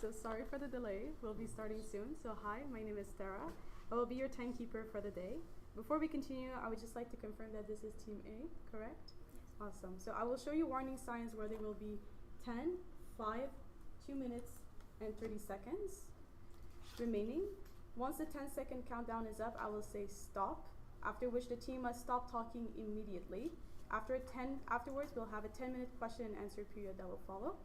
so sorry for the delay. We'll be starting soon. So hi, my name is Tara. I will be your timekeeper for the day. Before we continue, I would just like to confirm that this is Team A, correct? Yes. Awesome. So I will show you warning signs where they will be 10, 5, 2 minutes, and 30 seconds remaining. Once the 10-second countdown is up, I will say stop, after which the team must stop talking immediately. Afterwards, we'll have a 10-minute question and answer period that will follow.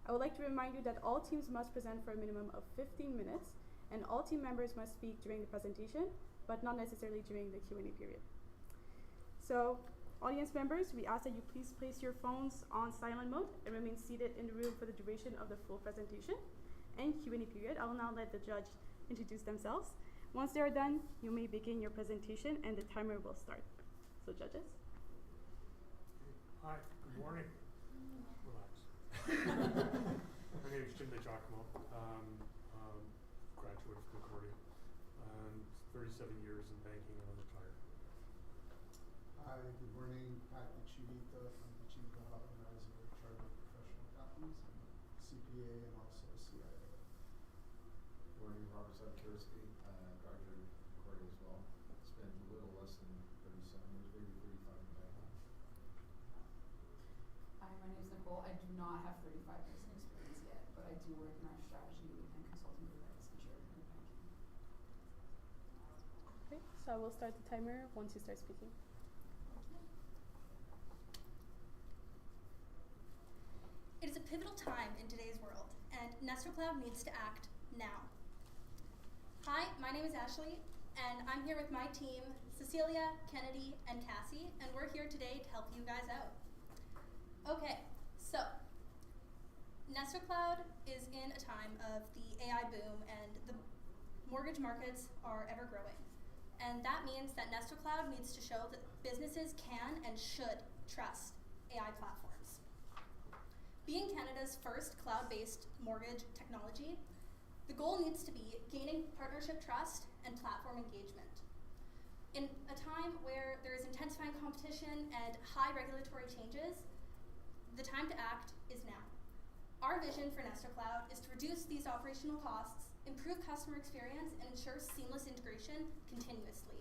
I would like to remind you that all teams must present for a minimum of 15 minutes, and all team members must speak during the presentation, but not necessarily during the Q&A period. So, audience members, we ask that you please place your phones on silent mode and remain seated in the room for the duration of the full presentation and Q&A period. I will now let the judge introduce themselves. Once they are done, you may begin your presentation and the timer will start. So, judges. Hi, good morning. Relax. My name is Jim DeGiacomo. Graduate of Concordia. 37 years in banking and I'm retired. Hi, good morning. Pat Chivita from the Chiva Organizer, Chartered Professional Accountants, and CPA and also CIO. Good morning, Robert Sadkirski, graduate of Concordia as well. Spent a little less than 37 years, maybe 35 in banking. Hi, my name is Nicole. I do not have 35 years of experience yet, but I do work in our strategy and consulting business and share in banking. Okay, so I will start the timer once you start speaking. It is a pivotal time in today's world, and Nestor Cloud needs to act now. Hi, my name is Ashley, and I'm here with my team, Cecilia, Kennedy, and Cassie, and we're here today to help you guys out. Okay, so Nestor Cloud is in a time of the AI boom, and the mortgage markets are ever growing. And that means that Nestor Cloud needs to show that businesses can and should trust AI platforms. Being Canada's first cloud-based mortgage technology, the goal needs to be gaining partnership trust and platform engagement. In a time where there is intensifying competition and high regulatory changes, the time to act is now. Our vision for Nestor Cloud is to reduce these operational costs, improve customer experience, and ensure seamless integration continuously.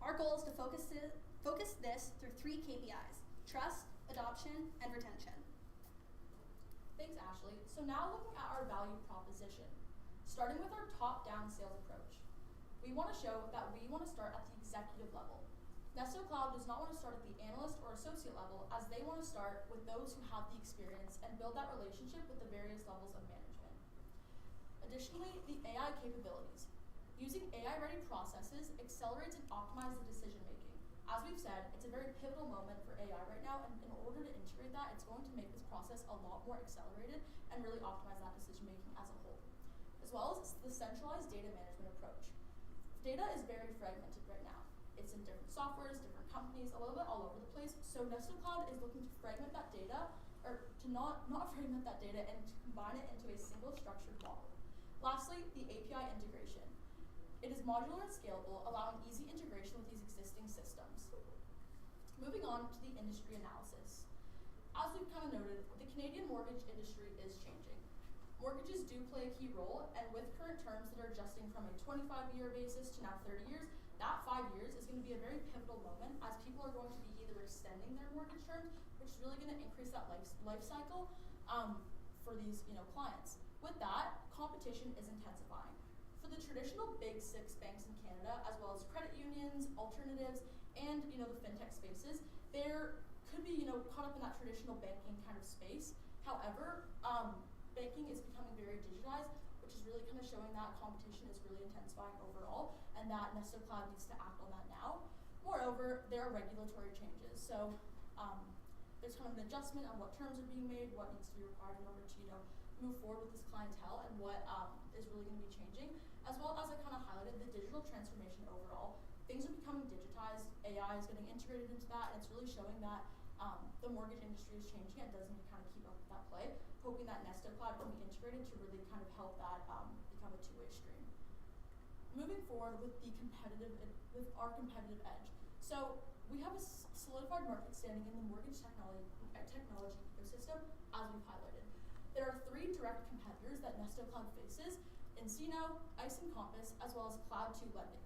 Our goal is to focus this through 3 KPIs: trust, adoption, and retention. Thanks, Ashley. So now looking at our value proposition, starting with our top-down sales approach. We want to show that we want to start at the executive level. Nestor Cloud does not want to start at the analyst or associate level, as they want to start with those who have the experience and build that relationship with the various levels of management. Additionally, the AI capabilities. Using AI-ready processes accelerates and optimizes the decision-making. As we've said, it's a very pivotal moment for AI right now, and in order to integrate that, it's going to make this process a lot more accelerated and really optimize that decision-making as a whole. As well as the centralized data management approach. Data is very fragmented right now. It's in different softwares, different companies, a little bit all over the place. So Nestor Cloud is looking to fragment that data, or to not fragment that data and to combine it into a single structured model. Lastly, the API integration. It is modular and scalable, allowing easy integration with these existing systems. Moving on to the industry analysis. As we've kind of noted, the Canadian mortgage industry is changing. Mortgages do play a key role, and with current terms that are adjusting from a 25-year basis to now 30 years, that 5 years is going to be a very pivotal moment as people are going to be either extending their mortgage terms, which is really going to increase that life cycle for these clients. With that, competition is intensifying. For the traditional big 6 banks in Canada, as well as credit unions, alternatives, and the fintech spaces, there could be caught up in that traditional banking kind of space. However, banking is becoming very digitized, which is really kind of showing that competition is really intensifying overall, and that Nestor Cloud needs to act on that now. Moreover, there are regulatory changes. So there's kind of an adjustment on what terms are being made, what needs to be required in order to move forward with this clientele, and what is really going to be changing, as well as I kind of highlighted the digital transformation overall. Things are becoming digitized, AI is getting integrated into that, and it's really showing that the mortgage industry is changing and does need to kind of keep up with that play, hoping that Nestor Cloud can be integrated to really kind of help that become a two-way stream. Moving forward with our competitive edge. So we have a solidified market standing in the mortgage technology ecosystem, as we've highlighted. There are 3 direct competitors that Nesto Cloud faces: nCino, ICE and Compass, as well as Cloud2 Lending.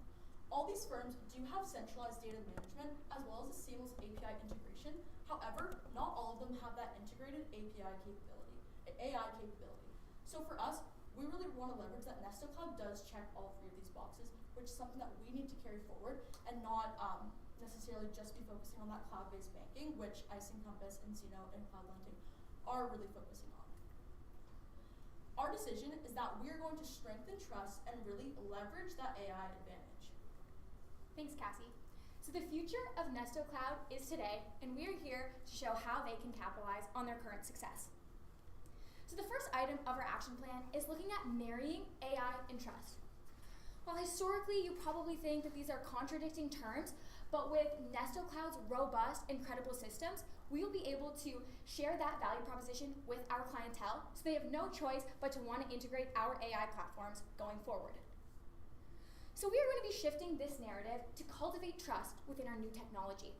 All these firms do have centralized data management as well as a seamless API integration. However, not all of them have that integrated AI capability. So for us, we really want to leverage that Nesto Cloud does check all 3 of these boxes, which is something that we need to carry forward and not necessarily just be focusing on that cloud-based banking, which ICE and Compass, nCino, and Cloud Lending are really focusing on. Our decision is that we are going to strengthen trust and really leverage that AI advantage. Thanks, Cassie. So the future of Nesto Cloud is today, and we are here to show how they can capitalize on their current success. So the first item of our action plan is looking at marrying AI and trust. While historically you probably think that these are contradicting terms, but with Nesto Cloud's robust and credible systems, we will be able to share that value proposition with our clientele, so they have no choice but to want to integrate our AI platforms going forward. So we are going to be shifting this narrative to cultivate trust within our new technology.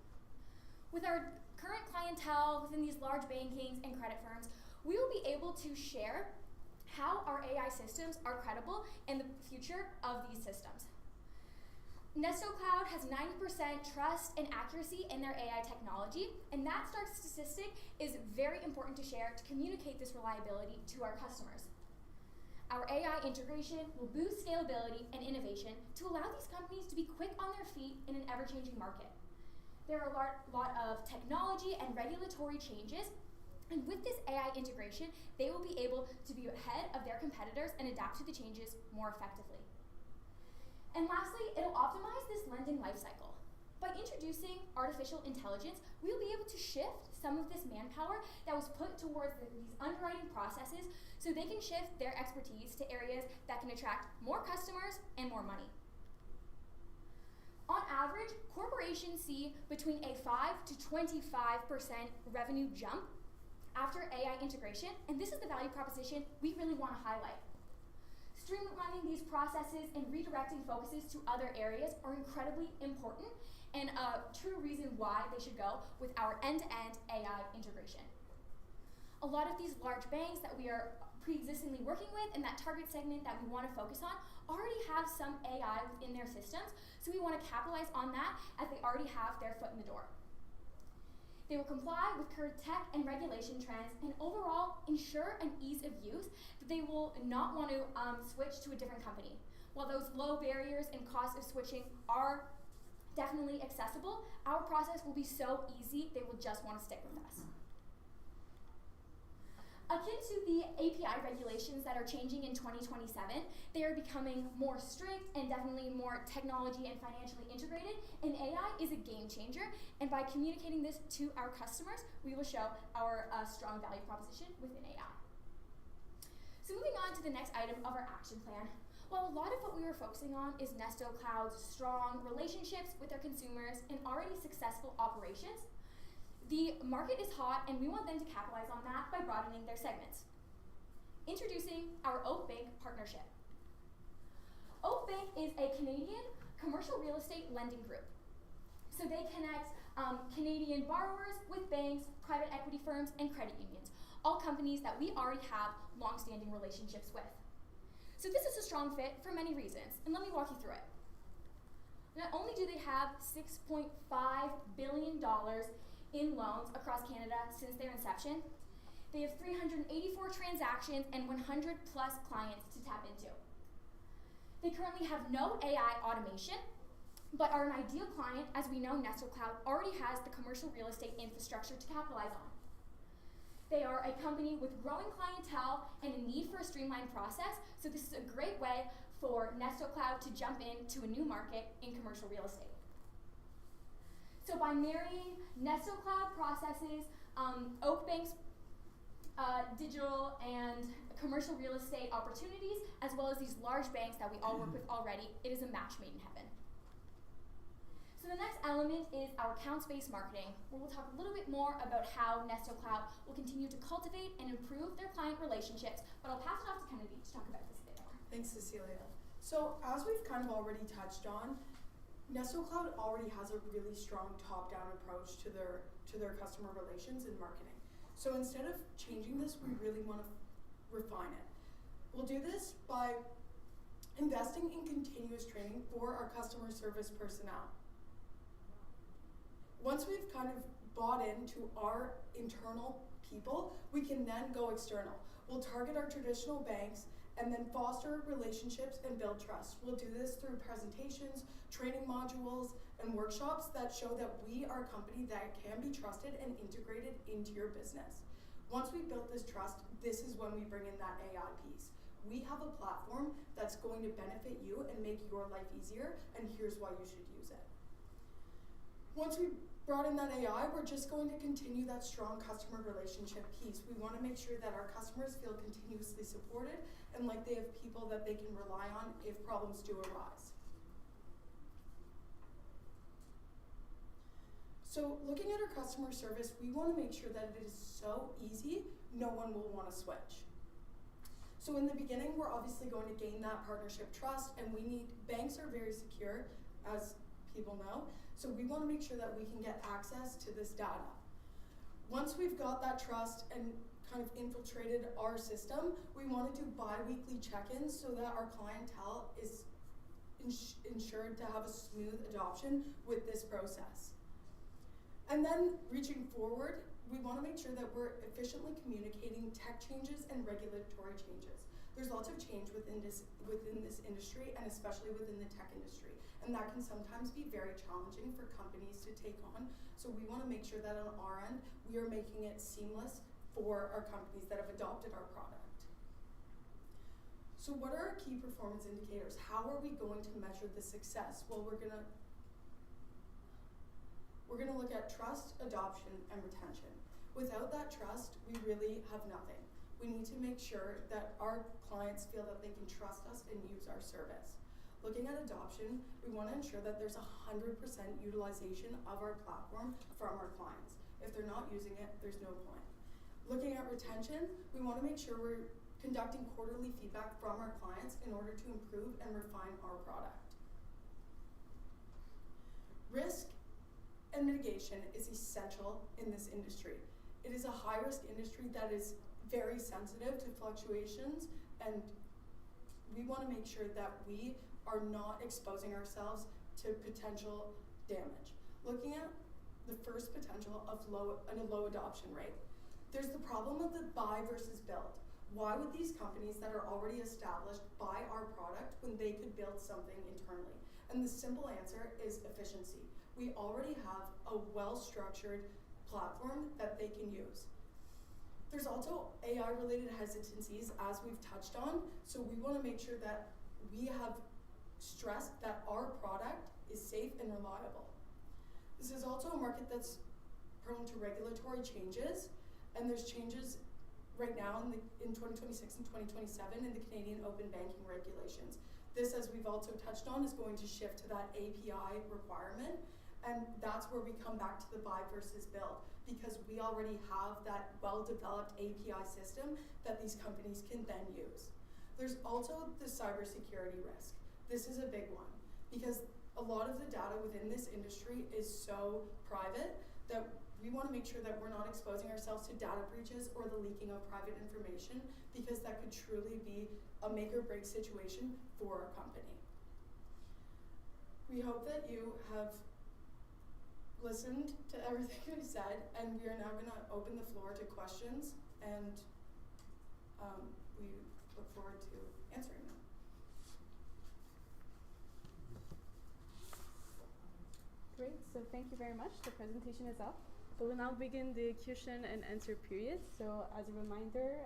With our current clientele within these large bankings and credit firms, we will be able to share how our AI systems are credible and the future of these systems. Nesto Cloud has 90% trust and accuracy in their AI technology, and that statistic is very important to share to communicate this reliability to our customers. Our AI integration will boost scalability and innovation to allow these companies to be quick on their feet in an ever-changing market. There are a lot of technology and regulatory changes, and with this AI integration, they will be able to be ahead of their competitors and adapt to the changes more effectively. And lastly, it'll optimize this lending lifecycle. By introducing artificial intelligence, we'll be able to shift some of this manpower that was put towards these underwriting processes so they can shift their expertise to areas that can attract more customers and more money. On average, corporations see between a 5 to 25% revenue jump after AI integration, and this is the value proposition we really want to highlight. Streamlining these processes and redirecting focuses to other areas are incredibly important and a true reason why they should go with our end-to-end AI integration. A lot of these large banks that we are pre-existingly working with and that target segment that we want to focus on already have some AI within their systems, so we want to capitalize on that as they already have their foot in the door. They will comply with current tech and regulation trends and overall ensure an ease of use that they will not want to switch to a different company. While those low barriers and cost of switching are definitely accessible, our process will be so easy they will just want to stick with us. Akin to the API regulations that are changing in 2027, they are becoming more strict and definitely more technology and financially integrated, and AI is a game changer, and by communicating this to our customers, we will show our strong value proposition within AI. So moving on to the next item of our action plan. While a lot of what we were focusing on is Nesto Cloud's strong relationships with their consumers and already successful operations, the market is hot, and we want them to capitalize on that by broadening their segments. Introducing our Oak Bank partnership. Oak Bank is a Canadian commercial real estate lending group. So they connect Canadian borrowers with banks, private equity firms, and credit unions, all companies that we already have long-standing relationships with. So this is a strong fit for many reasons, and let me walk you through it. Not only do they have $6.5 billion in loans across Canada since their inception, they have 384 transactions and 100 plus clients to tap into. They currently have no AI automation, but are an ideal client as we know Nesto Cloud already has the commercial real estate infrastructure to capitalize on. They are a company with growing clientele and a need for a streamlined process, so this is a great way for Nesto Cloud to jump into a new market in commercial real estate. So by marrying Nesto Cloud processes, Oak Bank's digital and commercial real estate opportunities, as well as these large banks that we all work with already, it is a match made in heaven. So the next element is our accounts-based marketing, where we'll talk a little bit more about how Nesto Cloud will continue to cultivate and improve their client relationships, but I'll pass it off to Kennedy to talk about this a bit more. Thanks, Cecilia. So as we've kind of already touched on, Nesto Cloud already has a really strong top-down approach to their customer relations and marketing. So instead of changing this, we really want to refine it. We'll do this by investing in continuous training for our customer service personnel. Once we've kind of bought into our internal people, we can then go external. We'll target our traditional banks and then foster relationships and build trust. We'll do this through presentations, training modules, and workshops that show that we are a company that can be trusted and integrated into your business. Once we've built this trust, this is when we bring in that AI piece. We have a platform that's going to benefit you and make your life easier, and here's why you should use it. Once we brought in that AI, we're just going to continue that strong customer relationship piece. We want to make sure that our customers feel continuously supported and like they have people that they can rely on if problems do arise. So looking at our customer service, we want to make sure that it is so easy, no one will want to switch. So in the beginning, we're obviously going to gain that partnership trust, and banks are very secure, as people know, so we want to make sure that we can get access to this data. Once we've got that trust and kind of infiltrated our system, we want to do bi-weekly check-ins so that our clientele is ensured to have a smooth adoption with this process. And then reaching forward, we want to make sure that we're efficiently communicating tech changes and regulatory changes. There's lots of change within this industry, and especially within the tech industry. And that can sometimes be very challenging for companies to take on. So we want to make sure that on our end, we are making it seamless for our companies that have adopted our product. So what are our key performance indicators? How are we going to measure the success? Well, we're gonna look at trust, adoption, and retention. Without that trust, we really have nothing. We need to make sure that our clients feel that they can trust us and use our service. Looking at adoption, we want to ensure that there's 100% utilization of our platform from our clients. If they're not using it, there's no point. Looking at retention, we want to make sure we're conducting quarterly feedback from our clients in order to improve and refine our product. Risk and mitigation is essential in this industry. It is a high-risk industry that is very sensitive to fluctuations, and we want to make sure that we are not exposing ourselves to potential damage. Looking at the first potential of a low adoption rate, there's the problem of the buy versus build. Why would these companies that are already established buy our product when they could build something internally? And the simple answer is efficiency. We already have a well-structured platform that they can use. There's also AI-related hesitancies, as we've touched on, so we want to make sure that we have stressed that our product is safe and reliable. This is also a market that's prone to regulatory changes, and there's changes right now in 2026 and 2027 in the Canadian open banking regulations. This, as we've also touched on, is going to shift to that API requirement, and that's where we come back to the buy versus build, because we already have that well-developed API system that these companies can then use. There's also the cybersecurity risk. This is a big one, because a lot of the data within this industry is so private that we want to make sure that we're not exposing ourselves to data breaches or the leaking of private information, because that could truly be a make or break situation for a company. We hope that you have listened to everything we've said, and we are now going to open the floor to questions, and we look forward to answering them. Great, so thank you very much. The presentation is up. So we'll now begin the question and answer period. So as a reminder,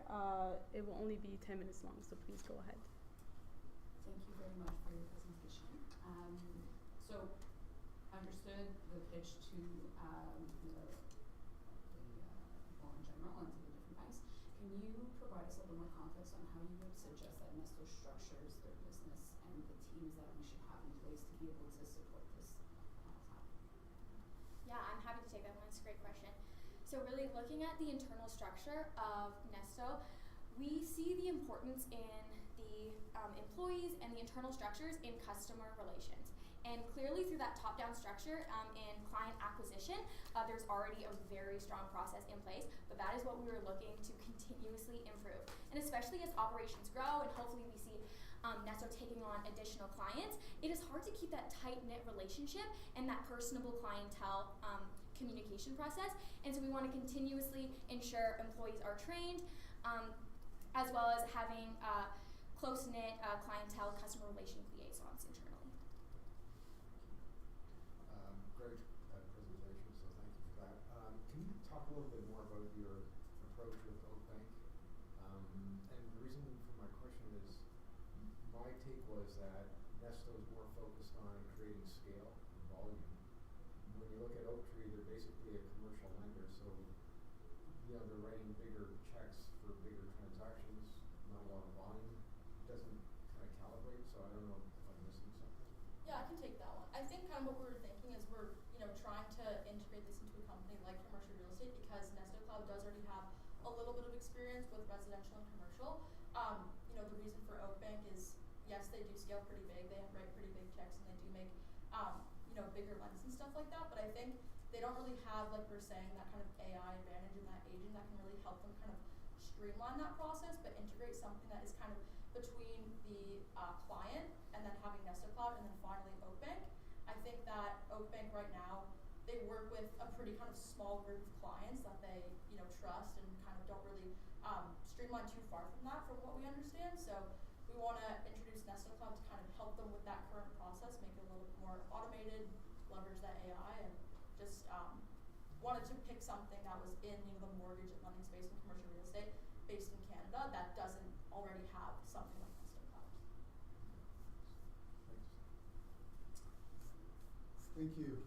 it will only be 10 minutes long, so please go ahead. Thank you very much for your presentation. So understood the pitch to well, in general and to the different banks. Can you provide us a little more context on how you would suggest that Nesto structures their business and the teams that we should have in place to be able to support this platform? Yeah, I'm happy to take that one. It's a great question. So really looking at the internal structure of Nesto, we see the importance in the employees and the internal structures in customer relations. And clearly through that top-down structure in client acquisition, there's already a very strong process in place, but that is what we were looking to continuously improve. And especially as operations grow and hopefully we see Nesto taking on additional clients, it is hard to keep that tight-knit relationship and that personable clientele communication process. And so we want to continuously ensure employees are trained, as well as having close-knit clientele customer relation liaisons internally. Great presentation, so thank you for that. Can you talk a little bit more about your approach with Oakbank? And the reason for my question is, my take was that Nesto is more focused on creating scale and volume. When you look at Oaktree, they're basically a commercial lender, so they're writing bigger checks for bigger transactions, not a lot of volume. It doesn't kind of calibrate, so I don't know if I'm missing something. Yeah, I can take that one. I think kind of what we were thinking is we're, trying to integrate this into a company like commercial real estate because Nesto Cloud does already have a little bit of experience with residential and commercial. The reason for Oakbank is, yes, they do scale pretty big. They write pretty big checks and they do make, bigger lends and stuff like that. But I think they don't really have, like we're saying, that kind of AI advantage and that agent that can really help them kind of streamline that process, but integrate something that is kind of between the client and then having Nesto Cloud and then finally Oakbank. I think that Oakbank right now, they work with a pretty kind of small group of clients that they, trust and kind of don't really streamline too far from that from what we understand. So we want to introduce Nesto Cloud to kind of help them with that current process, make it a little bit more automated, leverage that AI, and just wanted to pick something that was in the mortgage and lending space and commercial real estate based in Canada that doesn't already have something like Nesto Cloud. Thanks. Thank you.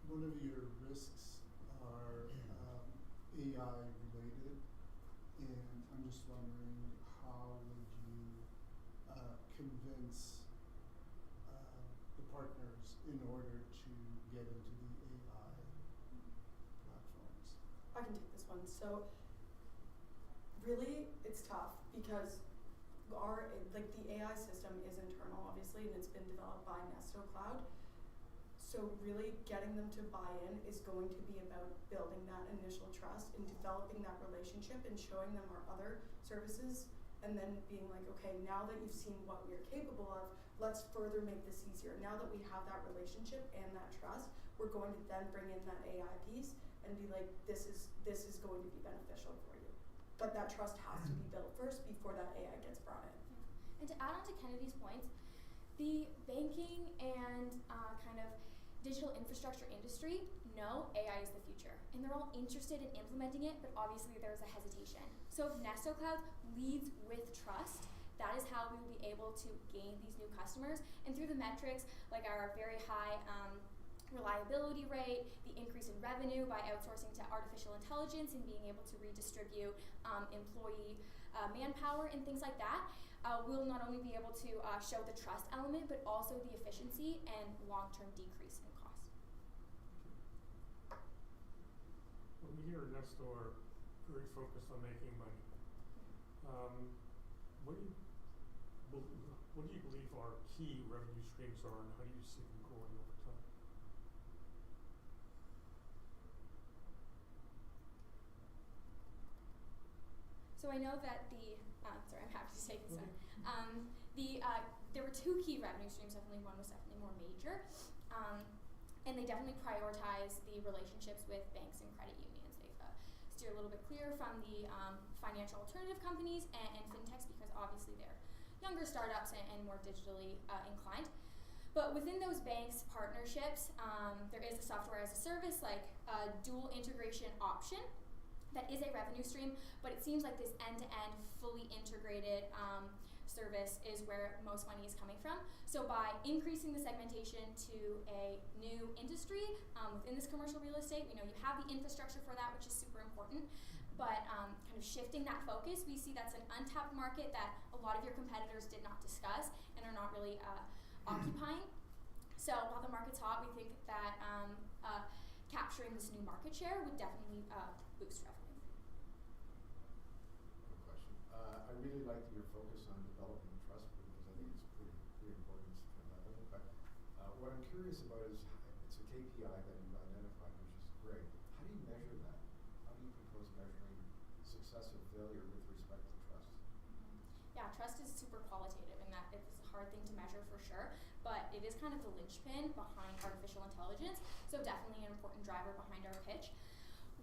One of your risks are AI related, and I'm just wondering how would you convince the partners in order to get into the AI platforms? I can take this one. So really, it's tough because the AI system is internal, obviously, and it's been developed by Nesto Cloud. So really getting them to buy in is going to be about building that initial trust and developing that relationship and showing them our other services and then being like, okay, now that you've seen what we're capable of, let's further make this easier. Now that we have that relationship and that trust, we're going to then bring in that AI piece and be like, this is going to be beneficial for you. But that trust has to be built first before that AI gets brought in. And to add on to Kennedy's points, the banking and kind of digital infrastructure industry know AI is the future, and they're all interested in implementing it, but obviously there's a hesitation. So if Nesto Cloud leads with trust, that is how we will be able to gain these new customers. And through the metrics, like our very high reliability rate, the increase in revenue by outsourcing to artificial intelligence and being able to redistribute employee manpower and things like that, we'll not only be able to show the trust element, but also the efficiency and long-term decrease in cost. When we here at Nesto are very focused on making money, what do you believe our key revenue streams are, and how do you see them growing over time? So I know that sorry, I'm happy to take this one. There were two key revenue streams. Definitely one was definitely more major, and they definitely prioritize the relationships with banks and credit unions. They've steered a little bit clear from the financial alternative companies and fintechs because obviously they're younger startups and more digitally inclined. But within those banks partnerships, there is a software as a service, like a dual integration option. That is a revenue stream, but it seems like this end-to-end, fully integrated service is where most money is coming from. So by increasing the segmentation to a new industry within this commercial real estate, we know you have the infrastructure for that, which is super important, but kind of shifting that focus, we see that's an untapped market that a lot of your competitors did not discuss and are not really occupying. So while the market's hot, we think that capturing this new market share would definitely boost revenue. Good question. I really like your focus on developing trust because I think it's pretty important. what I'm curious about is, it's a KPI that you've identified, which is great. How do you measure that? How do you propose measuring success or failure with respect to trust? Yeah, trust is super qualitative in that it's a hard thing to measure for sure, but it is kind of the linchpin behind artificial intelligence, so definitely an important driver behind our pitch.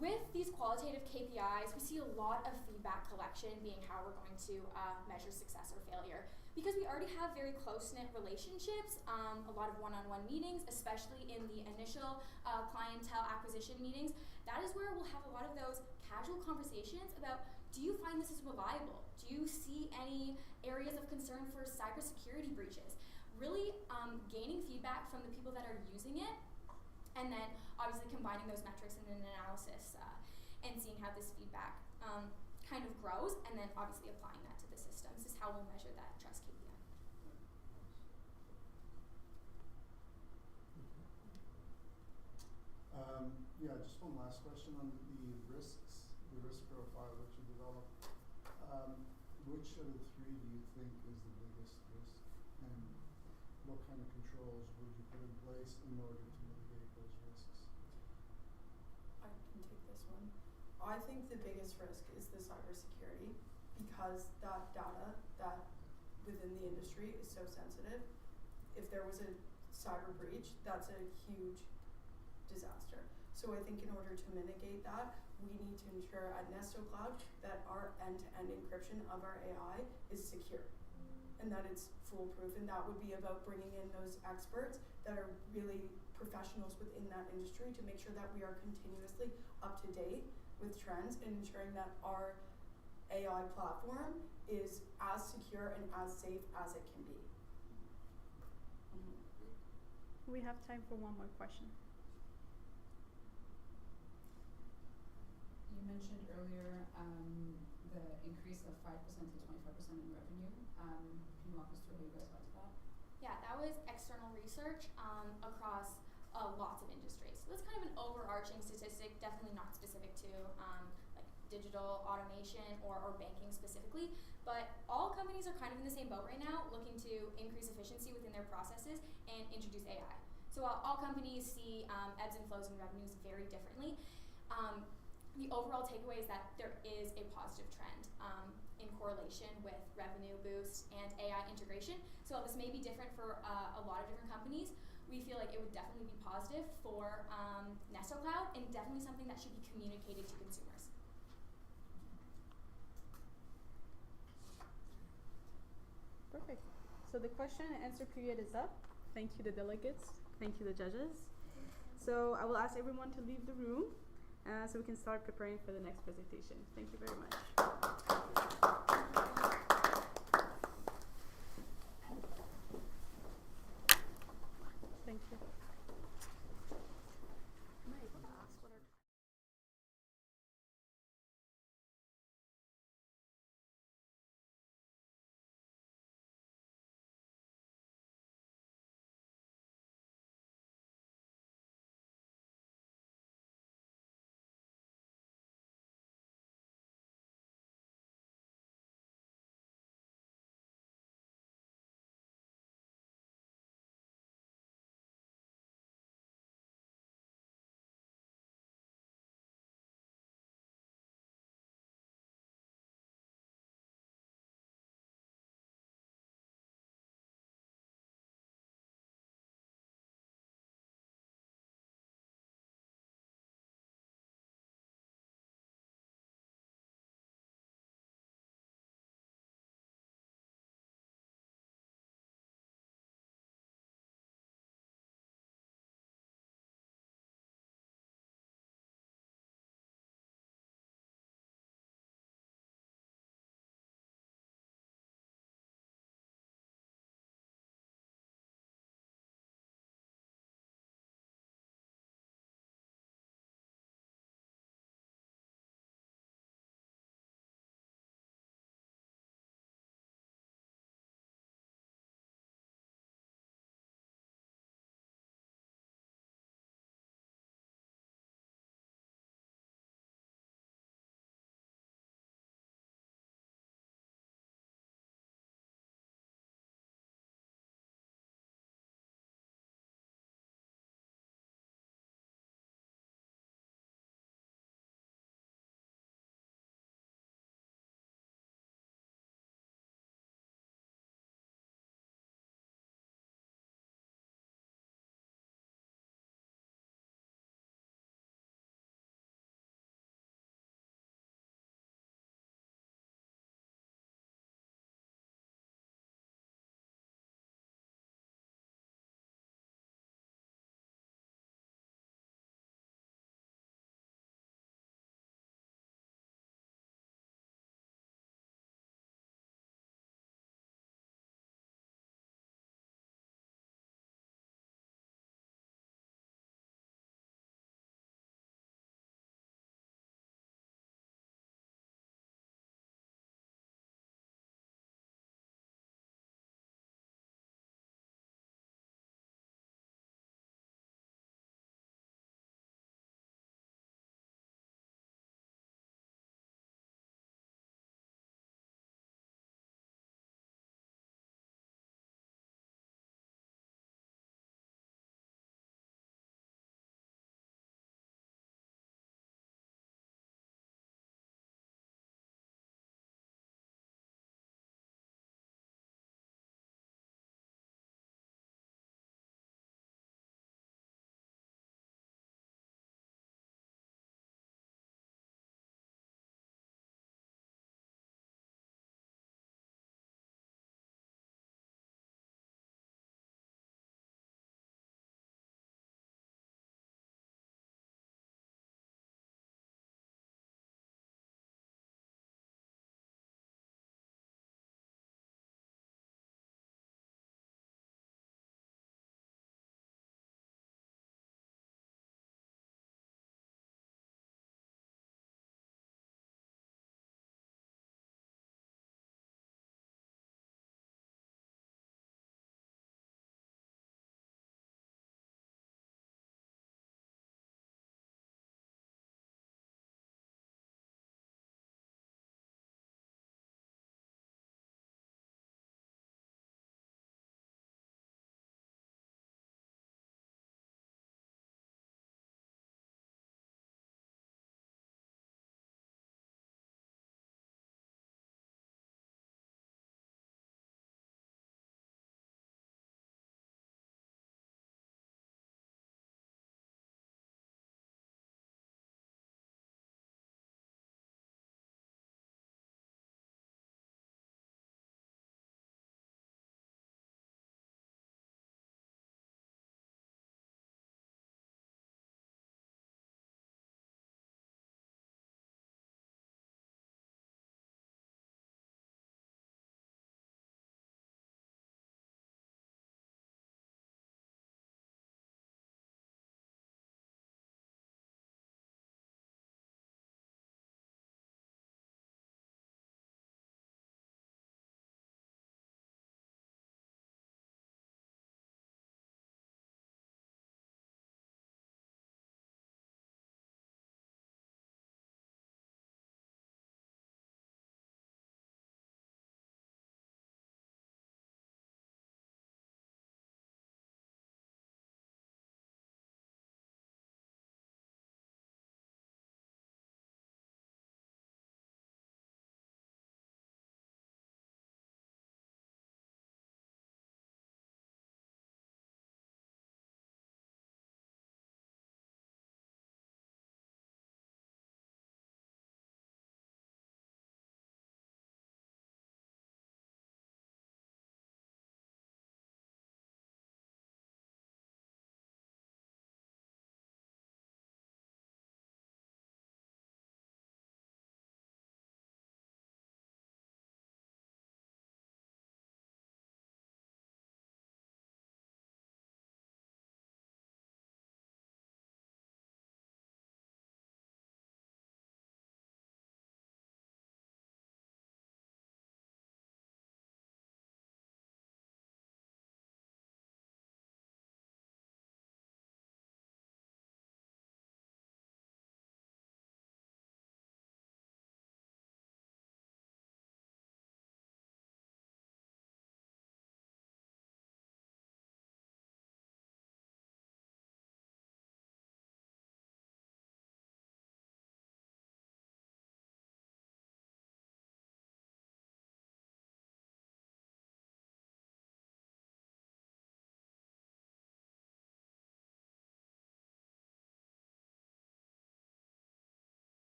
With these qualitative KPIs, we see a lot of feedback collection being how we're going to measure success or failure. Because we already have very close-knit relationships, a lot of one-on-one meetings, especially in the initial clientele acquisition meetings, that is where we'll have a lot of those casual conversations about, do you find this is reliable? Do you see any areas of concern for cybersecurity breaches? Really gaining feedback from the people that are using it, and then obviously combining those metrics in an analysis and seeing how this feedback kind of grows, and then obviously applying that to the systems is how we'll measure that trust KPI. Yeah, just one last question on the risks, the risk profile that you developed. Which of the three do you think is the biggest risk, and what kind of controls would you put in place in order to mitigate those risks? I can take this one. I think the biggest risk is the cybersecurity, because that data that within the industry is so sensitive. If there was a cyber breach, that's a huge disaster. So I think in order to mitigate that, we need to ensure at Nesto Cloud that our end-to-end encryption of our AI is secure and that it's foolproof. And that would be about bringing in those experts that are really professionals within that industry to make sure that we are continuously up to date with trends and ensuring that our AI platform is as secure and as safe as it can be. We have time for one more question. You mentioned earlier the increase of 5% to 25% in revenue. Can you walk us through how you guys got to that? Yeah, that was external research across lots of industries. So that's kind of an overarching statistic, definitely not specific to like digital automation or banking specifically. But all companies are kind of in the same boat right now, looking to increase efficiency within their processes and introduce AI. So while all companies see ebbs and flows in revenues very differently, the overall takeaway is that there is a positive trend in correlation with revenue boost and AI integration. So while this may be different for a lot of different companies, we feel like it would definitely be positive for Nesto Cloud and definitely something that should be communicated to consumers. Perfect. So the question and answer period is up. Thank you, the delegates. Thank you, the judges. So I will ask everyone to leave the room so we can start preparing for the next presentation. Thank you very much. Thank you.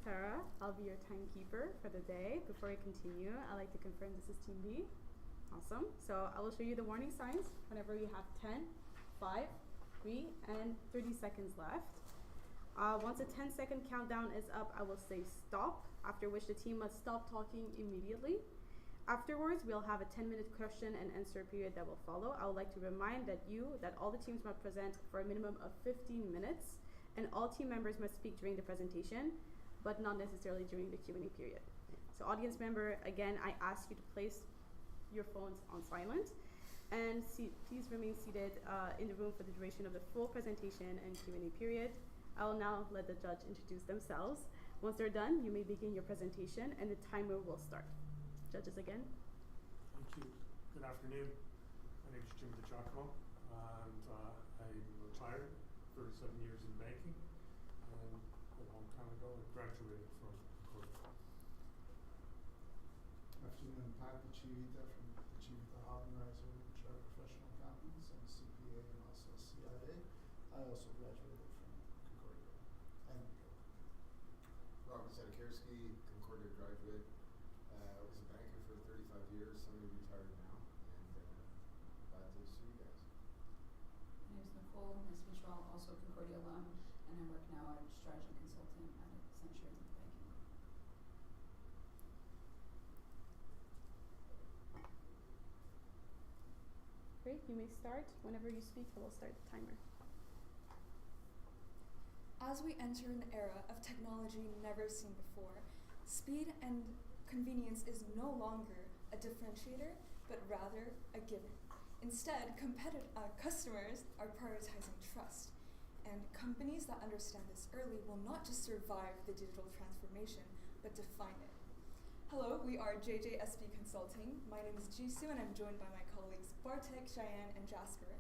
Tara. I'll be your timekeeper for the day. Before we continue, I'd like to confirm this is Team B. Awesome. So I will show you the warning signs whenever you have 10, 5, 3, and 30 seconds left. Once a 10-second countdown is up, I will say stop, after which the team must stop talking immediately. Afterwards, we'll have a 10-minute question and answer period that will follow. I would like to remind that all the teams must present for a minimum of 15 minutes, and all team members must speak during the presentation, but not necessarily during the Q&A period. So audience member, again, I ask you to place your phones on silent, and please remain seated in the room for the duration of the full presentation and Q&A period. I will now let the judge introduce themselves. Once they're done, you may begin your presentation, and the timer will start. Judges again. Thank you. Good afternoon. My name is Jim DiGiacomo, and I'm retired, 37 years in banking, and a long time ago I graduated from Concordia. Afternoon, Pat Chivita from Chivita Habenreiser, Chartered Professional Accountants. I'm a CPA and also a CIA. I also graduated from Concordia and Robert Sadekierski, Concordia graduate. Was a banker for 35 years, semi-retired now, and glad to see you guys. My name is Nicole. Nice to meet you all. Also a Concordia alum, and I work now as strategy consultant at Accenture in the banking. Great, you may start. Whenever you speak, I will start the timer. As we enter an era of technology never seen before, speed and convenience is no longer a differentiator, but rather a given. Instead, customers are prioritizing trust, and companies that understand this early will not just survive the digital transformation, but define it. Hello, we are JJSB Consulting. My name is Jisoo, and I'm joined by my colleagues Bartek, Cheyenne, and Jasper.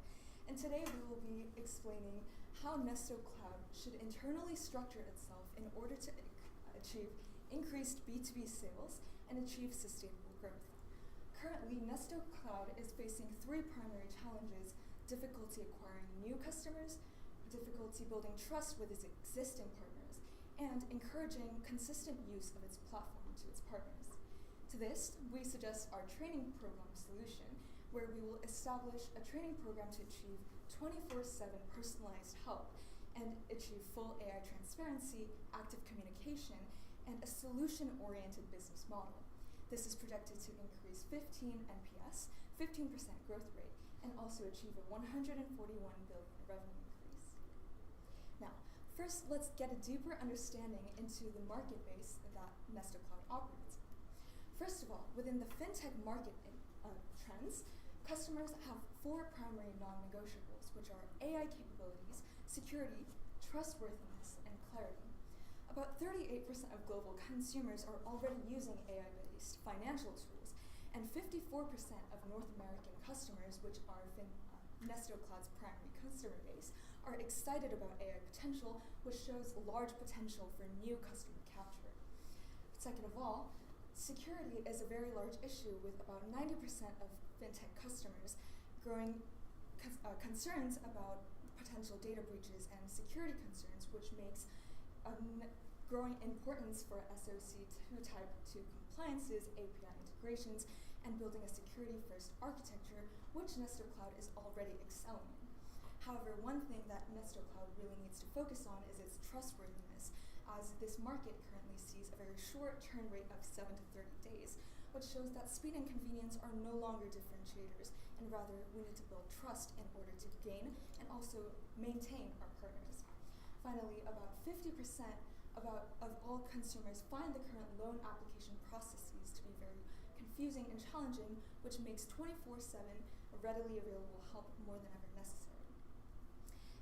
And today we will be explaining how Nesto Cloud should internally structure itself in order to achieve increased B2B sales and achieve sustainable growth. Currently, Nesto Cloud is facing three primary challenges: difficulty acquiring new customers, difficulty building trust with its existing partners, and encouraging consistent use of its platform to its partners. To this, we suggest our training program solution, where we will establish a training program to achieve 24/7 personalized help and achieve full AI transparency, active communication, and a solution-oriented business model. This is projected to increase 15 NPS, 15% growth rate, and also achieve a $141 billion revenue increase. Now, first, let's get a deeper understanding into the market base that Nesto Cloud operates in. First of all, within the fintech market trends, customers have four primary non-negotiables, which are AI capabilities, security, trustworthiness, and clarity. About 38% of global consumers are already using AI-based financial tools, and 54% of North American customers, which are Nesto Cloud's primary customer base, are excited about AI potential, which shows large potential for new customer capture. Second of all, security is a very large issue, with about 90% of fintech customers growing concerns about potential data breaches and security concerns, which makes growing importance for SOC 2 Type 2 compliances, API integrations, and building a security-first architecture, which Nesto Cloud is already excelling in. However, one thing that Nesto Cloud really needs to focus on is its trustworthiness, as this market currently sees a very short turn rate of 7 to 30 days, which shows that speed and convenience are no longer differentiators, and rather we need to build trust in order to gain and also maintain our partners. Finally, about 50% of all consumers find the current loan application processes to be very confusing and challenging, which makes 24/7 readily available help more than ever necessary.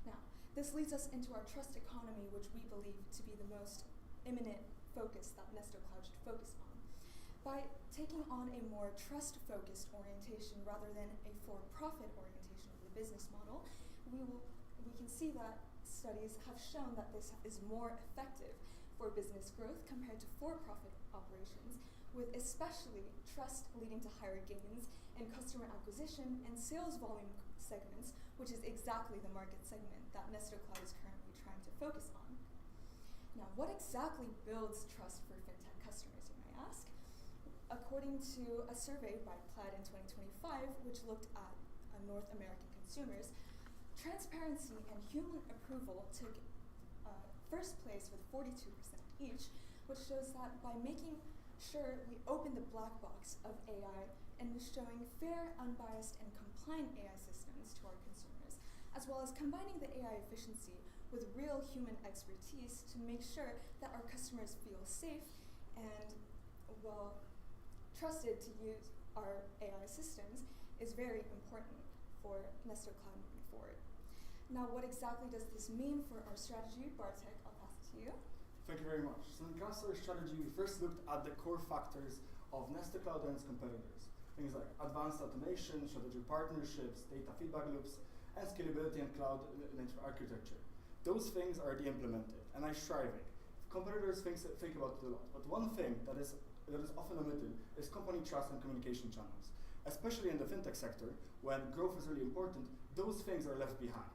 Now, this leads us into our trust economy, which we believe to be the most imminent focus that Nesto Cloud should focus on. By taking on a more trust-focused orientation rather than a for-profit orientation of the business model, we can see that studies have shown that this is more effective for business growth compared to for-profit operations, with especially trust leading to higher gains in customer acquisition and sales volume segments, which is exactly the market segment that Nesto Cloud is currently trying to focus on. Now, what exactly builds trust for fintech customers, you may ask? According to a survey by Plaid in 2025, which looked at North American consumers, transparency and human approval took first place with 42% each, which shows that by making sure we open the black box of AI and showing fair, unbiased, and compliant AI systems to our consumers, as well as combining the AI efficiency with real human expertise to make sure that our customers feel safe and, well, trusted to use our AI systems is very important for Nesto Cloud moving forward. Now, what exactly does this mean for our strategy? Bartek, I'll pass it to you. Thank you very much. So in regards to our strategy, we first looked at the core factors of Nesto Cloud and its competitors. Things like advanced automation, strategic partnerships, data feedback loops, and scalability and cloud native architecture. Those things are already implemented and are thriving. Competitors think about it a lot, but one thing that is often omitted is company trust and communication channels. Especially in the fintech sector, when growth is really important, those things are left behind.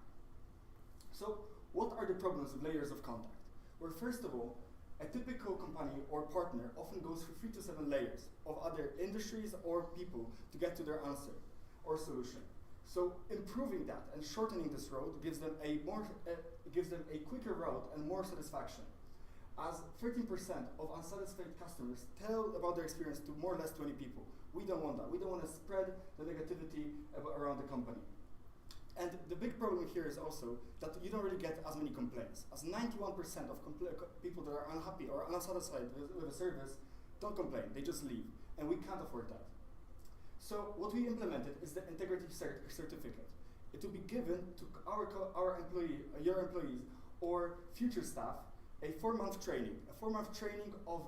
So what are the problems with layers of contact? Well, first of all, a typical company or partner often goes through 3 to 7 layers of other industries or people to get to their answer or solution. So improving that and shortening this road gives them a quicker route and more satisfaction. As 13% of unsatisfied customers tell about their experience to more or less 20 people. We don't want that. We don't want to spread the negativity around the company. And the big problem here is also that you don't really get as many complaints. As 91% of people that are unhappy or unsatisfied with a service don't complain, they just leave. And we can't afford that. So what we implemented is the integrity certificate. It will be given to your employees or future staff a 4-month training of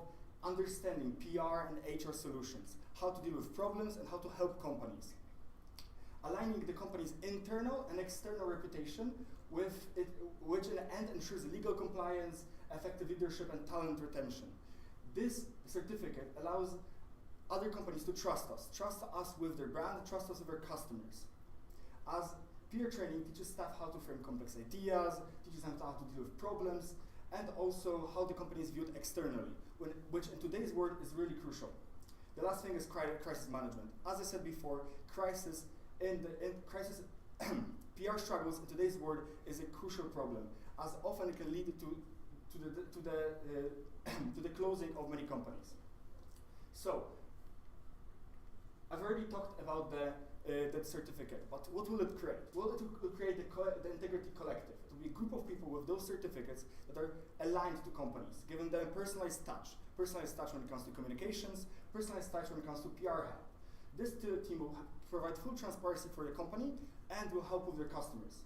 understanding PR and HR solutions, how to deal with problems and how to help companies. Aligning the company's internal and external reputation with it, which in the end ensures legal compliance, effective leadership, and talent retention. This certificate allows other companies to trust us with their brand, trust us with their customers. As peer training teaches staff how to frame complex ideas, teaches them how to deal with problems, and also how the company is viewed externally, which in today's world is really crucial. The last thing is crisis management. As I said before, PR struggles in today's world is a crucial problem, as often it can lead to the closing of many companies. So, I've already talked about that certificate, but what will it create? Well, it will create the Integrity Collective. It will be a group of people with those certificates that are aligned to companies, giving them personalized touch when it comes to communications, personalized touch when it comes to PR help. This team will provide full transparency for the company and will help with their customers.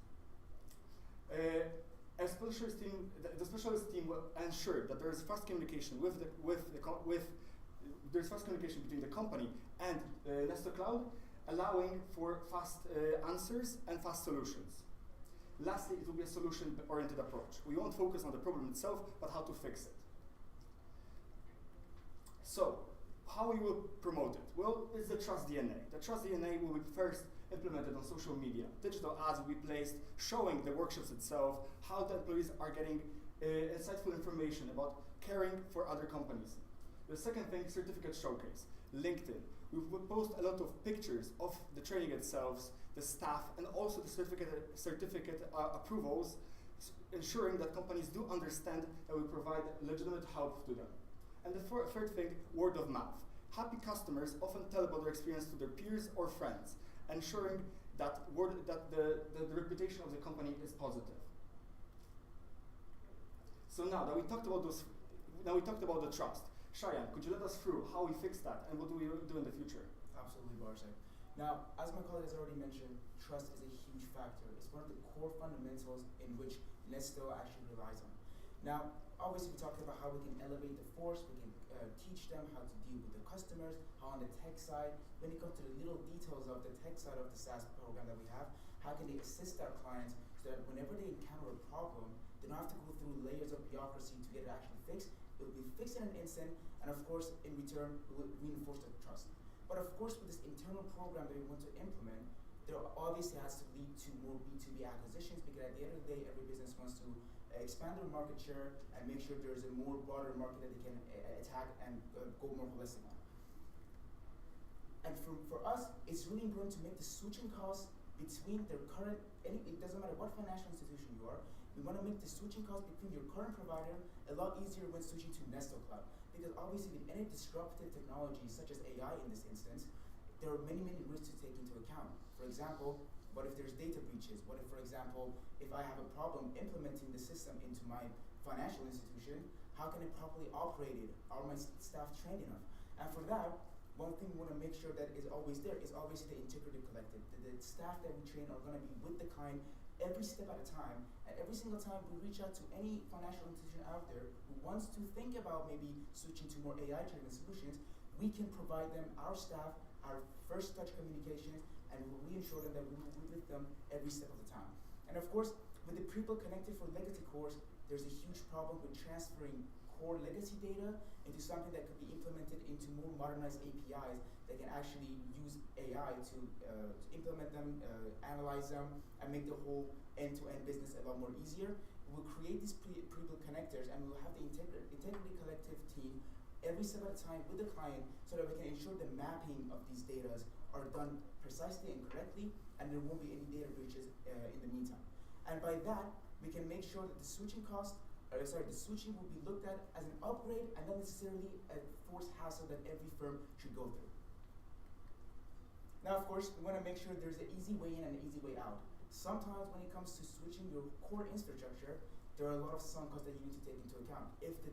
The specialist team will ensure that there is fast communication there's fast communication between the company and Nesto Cloud, allowing for fast answers and fast solutions. Lastly, it will be a solution-oriented approach. We won't focus on the problem itself, but how to fix it. So, how we will promote it? Well, it's the Trust DNA. The Trust DNA will be first implemented on social media. Digital ads will be placed showing the workshops itself, how the employees are getting insightful information about caring for other companies. The second thing, certificate showcase. LinkedIn. We will post a lot of pictures of the training itself, the staff, and also the certificate approvals, ensuring that companies do understand that we provide legitimate help to them. And the third thing, word of mouth. Happy customers often tell about their experience to their peers or friends, ensuring that the reputation of the company is positive. So now that we talked about the trust, Shayan, could you let us through how we fix that and what do we do in the future? Absolutely, Bartek. Now, as my colleague has already mentioned, trust is a huge factor. It's one of the core fundamentals in which Nesto actually relies on. Now, obviously, we talked about how we can elevate the force, we can teach them how to deal with the customers, how on the tech side, when it comes to the little details of the tech side of the SaaS program that we have, how can they assist our clients so that whenever they encounter a problem, they don't have to go through layers of bureaucracy to get it actually fixed. It will be fixed in an instant, and of course, in return, we will reinforce the trust. But of course, with this internal program that we want to implement, there obviously has to lead to more B2B acquisitions, because at the end of the day, every business wants to expand their market share, and make sure there's a more broader market that they can attack and go more holistic on. And for us, it's really important to make the switching costs between their current, it doesn't matter what financial institution you are, we want to make the switching costs between your current provider a lot easier when switching to Nesto Cloud. Because obviously with any disruptive technology, such as AI in this instance, there are many, many risks to take into account. For example, what if there's data breaches? What if, for example, if I have a problem implementing the system into my financial institution, how can I properly operate it? Are my staff trained enough? And for that, one thing we want to make sure that is always there is obviously the integrity collective. The staff that we train are going to be with the client every step at a time, and every single time we reach out to any financial institution out there who wants to think about maybe switching to more AI-driven solutions, we can provide them our staff, our first touch communications, and we'll reassure them that we will be with them every step of the time. And of course, with the people connected for legacy cores, there's a huge problem with transferring core legacy data into something that could be implemented into more modernized APIs that can actually use AI to implement them, analyze them, and make the whole end-to-end business a lot more easier. We'll create these pre-built connectors, and we'll have the integrity collective team every step at a time with the client so that we can ensure the mapping of these data are done precisely and correctly, and there won't be any data breaches in the meantime. And by that, we can make sure that the switching cost the switching will be looked at as an upgrade and not necessarily a forced hassle that every firm should go through. Now, of course, we want to make sure there's an easy way in and an easy way out. Sometimes when it comes to switching your core infrastructure, there are a lot of sunk costs that you need to take into account. If the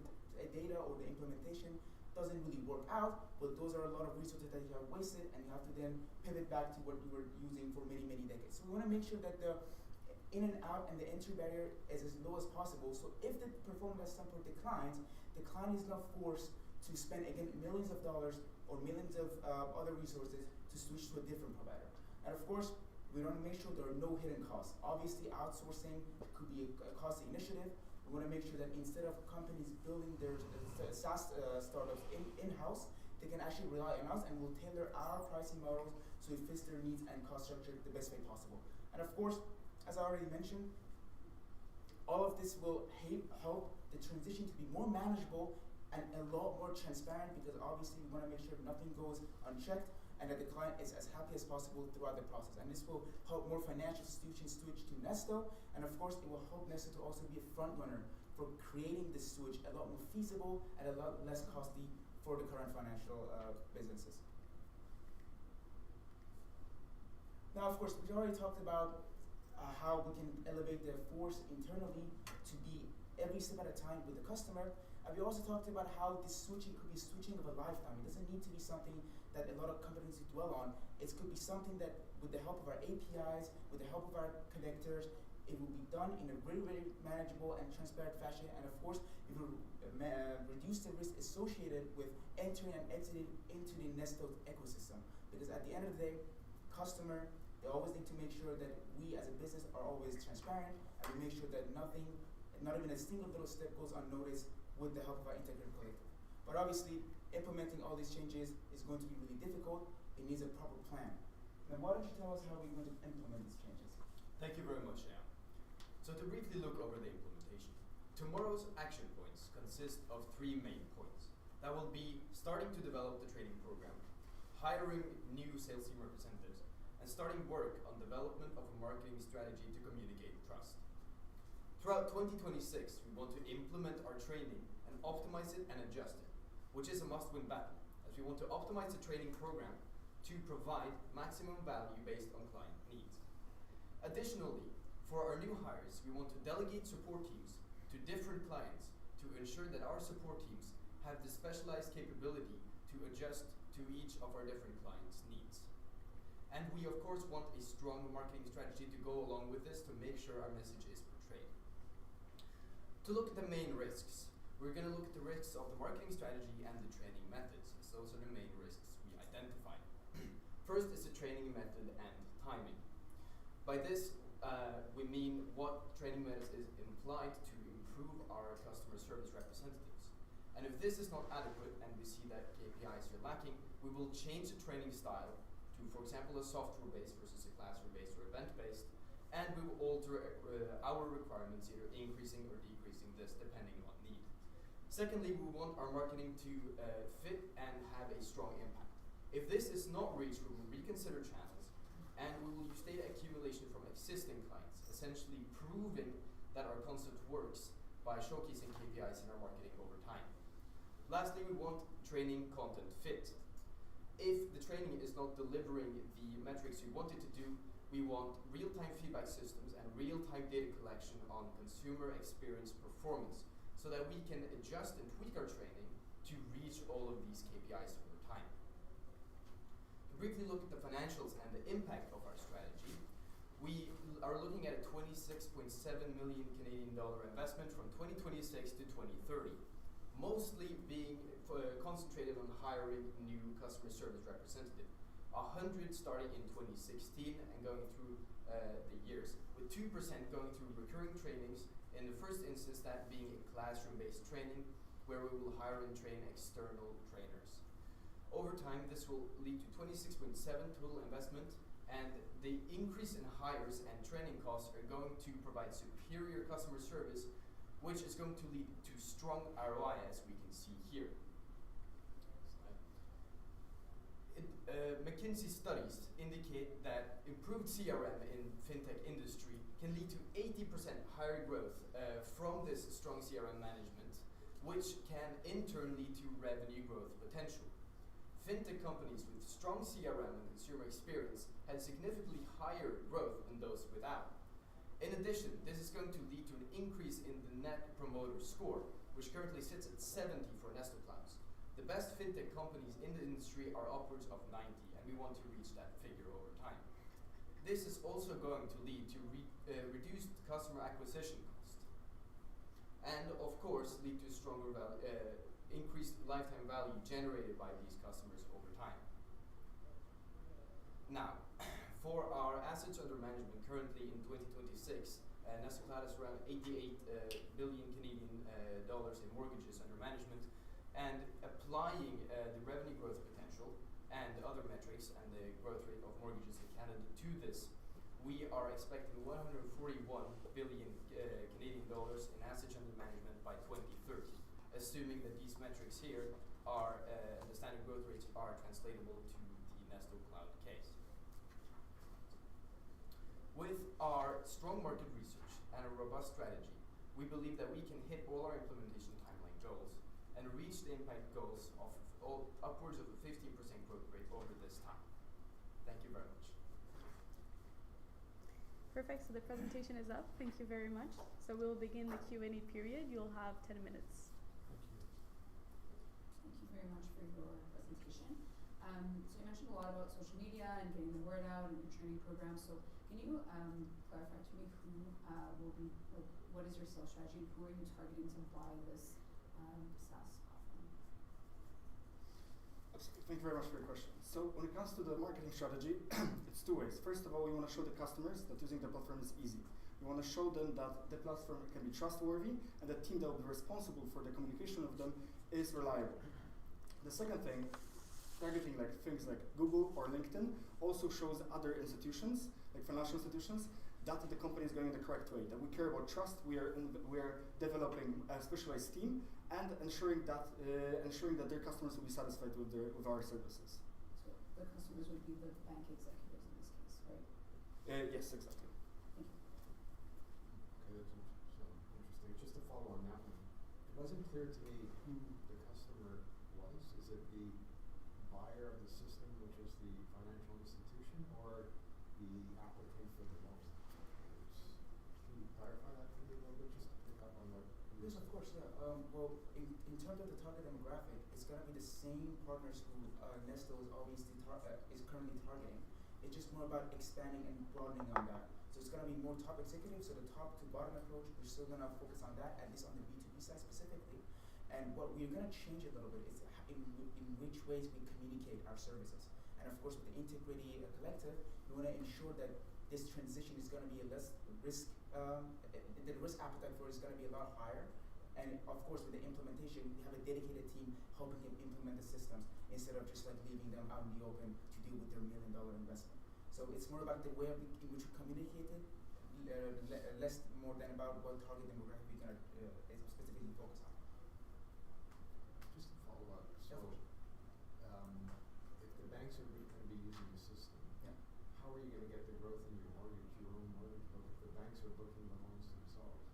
data or the implementation doesn't really work out, well, those are a lot of resources that you have wasted, and you have to then pivot back to what you were using for many, many decades. So we want to make sure that the in and out and the entry barrier is as low as possible. So if the performance at some point declines, the client is not forced to spend, again, millions of dollars or millions of other resources to switch to a different provider. And of course, we want to make sure there are no hidden costs. Obviously, outsourcing could be a costly initiative. We want to make sure that instead of companies building their SaaS startups in-house, they can actually rely on us, and we'll tailor our pricing models so it fits their needs and cost structure the best way possible. And of course, as I already mentioned, all of this will help the transition to be more manageable and a lot more transparent, because obviously we want to make sure nothing goes unchecked and that the client is as happy as possible throughout the process. And this will help more financial institutions switch to Nesto, and of course it will help Nesto to also be a front runner for creating this switch a lot more feasible and a lot less costly for the current financial businesses. Now, of course, we already talked about how we can elevate the force internally to be every step at a time with the customer. And we also talked about how this switching could be switching of a lifetime. It doesn't need to be something that a lot of companies dwell on. It could be something that, with the help of our APIs, with the help of our connectors, it will be done in a very, very manageable and transparent fashion. And of course, it will reduce the risk associated with entering and exiting into the Nesto ecosystem. Because at the end of the day, customer, they always need to make sure that we as a business are always transparent, and we make sure that nothing, not even a single little step goes unnoticed with the help of our integrated collective. But obviously, implementing all these changes is going to be really difficult. It needs a proper plan. Now, why don't you tell us how we're going to implement these changes? Thank you very much, Liam. So to briefly look over the implementation, tomorrow's action points consist of 3 main points. That will be starting to develop the training program, hiring new sales team representatives, and starting work on development of a marketing strategy to communicate trust. Throughout 2026, we want to implement our training and optimize it and adjust it, which is a must-win battle, as we want to optimize the training program to provide maximum value based on client needs. Additionally, for our new hires, we want to delegate support teams to different clients to ensure that our support teams have the specialized capability to adjust to each of our different clients' needs. And we of course want a strong marketing strategy to go along with this to make sure our message is portrayed. To look at the main risks, we're going to look at the risks of the marketing strategy and the training methods, as those are the main risks we identified. First is the training method and timing. By this, we mean what training methods is implied to improve our customer service representatives. And if this is not adequate and we see that KPIs are lacking, we will change the training style to, for example, a software-based versus a classroom-based or event-based, and we will alter our requirements, either increasing or decreasing this depending on need. Secondly, we want our marketing to fit and have a strong impact. If this is not reached, we will reconsider channels, and we will use data accumulation from existing clients, essentially proving that our concept works by showcasing KPIs in our marketing over time. Lastly, we want training content fit. If the training is not delivering the metrics we want it to do, we want real-time feedback systems and real-time data collection on consumer experience performance so that we can adjust and tweak our training to reach all of these KPIs over time. To briefly look at the financials and the impact of our strategy, we are looking at a 26.7 million Canadian dollar investment from 2026 to 2030, mostly being concentrated on hiring new customer service representative. 100 starting in 2016 and going through the years, with 2% going through recurring trainings, in the first instance that being a classroom-based training where we will hire and train external trainers. Over time, this will lead to 26.7 total investment, and the increase in hires and training costs are going to provide superior customer service, which is going to lead to strong ROI, as we can see here. McKinsey studies indicate that improved CRM in fintech industry can lead to 80% higher growth from this strong CRM management, which can in turn lead to revenue growth potential. Fintech companies with strong CRM and consumer experience had significantly higher growth than those without. In addition, this is going to lead to an increase in the Net Promoter Score, which currently sits at 70 for Nesto Clouds. The best fintech companies in the industry are upwards of 90, and we want to reach that figure over time. This is also going to lead to reduced customer acquisition cost, and of course lead to stronger increased lifetime value generated by these customers over time. Now, for our assets under management currently in 2026, Nesto Cloud has around 88 billion Canadian dollars in mortgages under management, and applying the revenue growth potential and other metrics and the growth rate of mortgages in Canada to this, we are expecting 141 billion Canadian dollars in assets under management by 2030, assuming that these metrics here are the standard growth rates are translatable to the Nesto Cloud case. With our strong market research and a robust strategy, we believe that we can hit all our implementation timeline goals and reach the impact goals of upwards of a 15% growth rate over this time. Thank you very much. Perfect, so the presentation is up. Thank you very much. So we'll begin the Q&A period. You'll have 10 minutes. Thank you. Thank you very much for your presentation. So you mentioned a lot about social media and getting the word out and your training program. So can you clarify to me who will be, like, what is your sales strategy? Who are you targeting to buy this SaaS platform? Thank you very much for your question. So when it comes to the marketing strategy, it's two ways. First of all, we want to show the customers that using the platform is easy. We want to show them that the platform can be trustworthy and the team that will be responsible for the communication of them is reliable. The second thing, targeting like things like Google or LinkedIn also shows other institutions, like financial institutions, that the company is going in the correct way, that we care about trust, we are developing a specialized team, and ensuring that their customers will be satisfied with our services. So the customers would be the bank executives in this case, right? Yes, exactly. Thank you. Okay, that's interesting. Just to follow on that one, it wasn't clear to me who the customer was. Is it the buyer of the system, which is the financial institution, or the applicant for the loan? Can you clarify that for me a little bit, just to pick up on what? Yes, of course, yeah. Well, in terms of the target demographic, it's going to be the same partners who Nesto is obviously is currently targeting. It's just more about expanding and broadening on that. So it's going to be more top executives, so the top to bottom approach, we're still going to focus on that, at least on the B2B side specifically. And what we're going to change a little bit is in which ways we communicate our services. And of course, with the Integrity Collective, we want to ensure that this transition is going to be a less risk, the risk appetite for it is going to be a lot higher. And of course, with the implementation, we have a dedicated team helping them implement the systems instead of just like leaving them out in the open to deal with their $1 million investment. So it's more about the way in which we communicate it, less more than about what target demographic we can specifically focus on. Just to follow up, so if the banks are going to be using the system, Yeah. how are you going to get the growth in your own mortgage book if the banks are booking the loans themselves?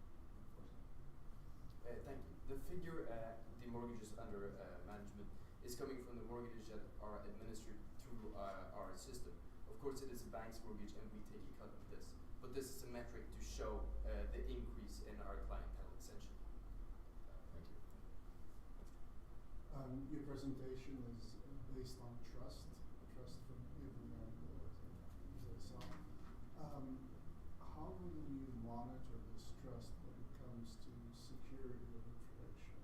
Thank you. The figure, the mortgages under management, is coming from the mortgages that are administered through our system. Of course, it is a bank's mortgage, and we take a cut of this. But this is a metric to show the increase in our clientele, essentially. Thank you. Your presentation is based on trust from everyone itself. How will you monitor this trust when it comes to security of information?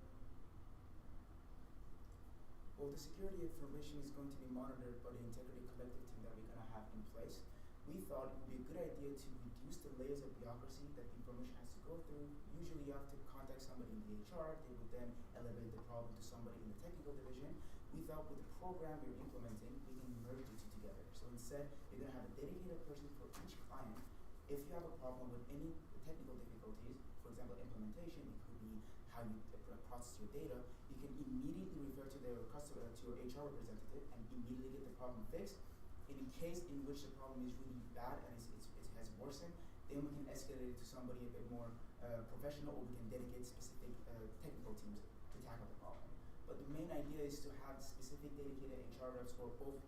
Well, the security information is going to be monitored by the integrity collective team that we're going to have in place. We thought it would be a good idea to reduce the layers of bureaucracy that the information has to go through. Usually you have to contact somebody in the HR, they would then elevate the problem to somebody in the technical division. We thought with the program we're implementing, we can merge the two together. So instead, you're going to have a dedicated person for each client. If you have a problem with any technical difficulties, for example, implementation, it could be how you process your data, you can immediately refer to their customer, to your HR representative, and immediately get the problem fixed. In a case in which the problem is really bad and it has worsened, then we can escalate it to somebody a bit more professional, or we can dedicate specific technical teams to tackle the problem. But the main idea is to have specific dedicated HR reps who are both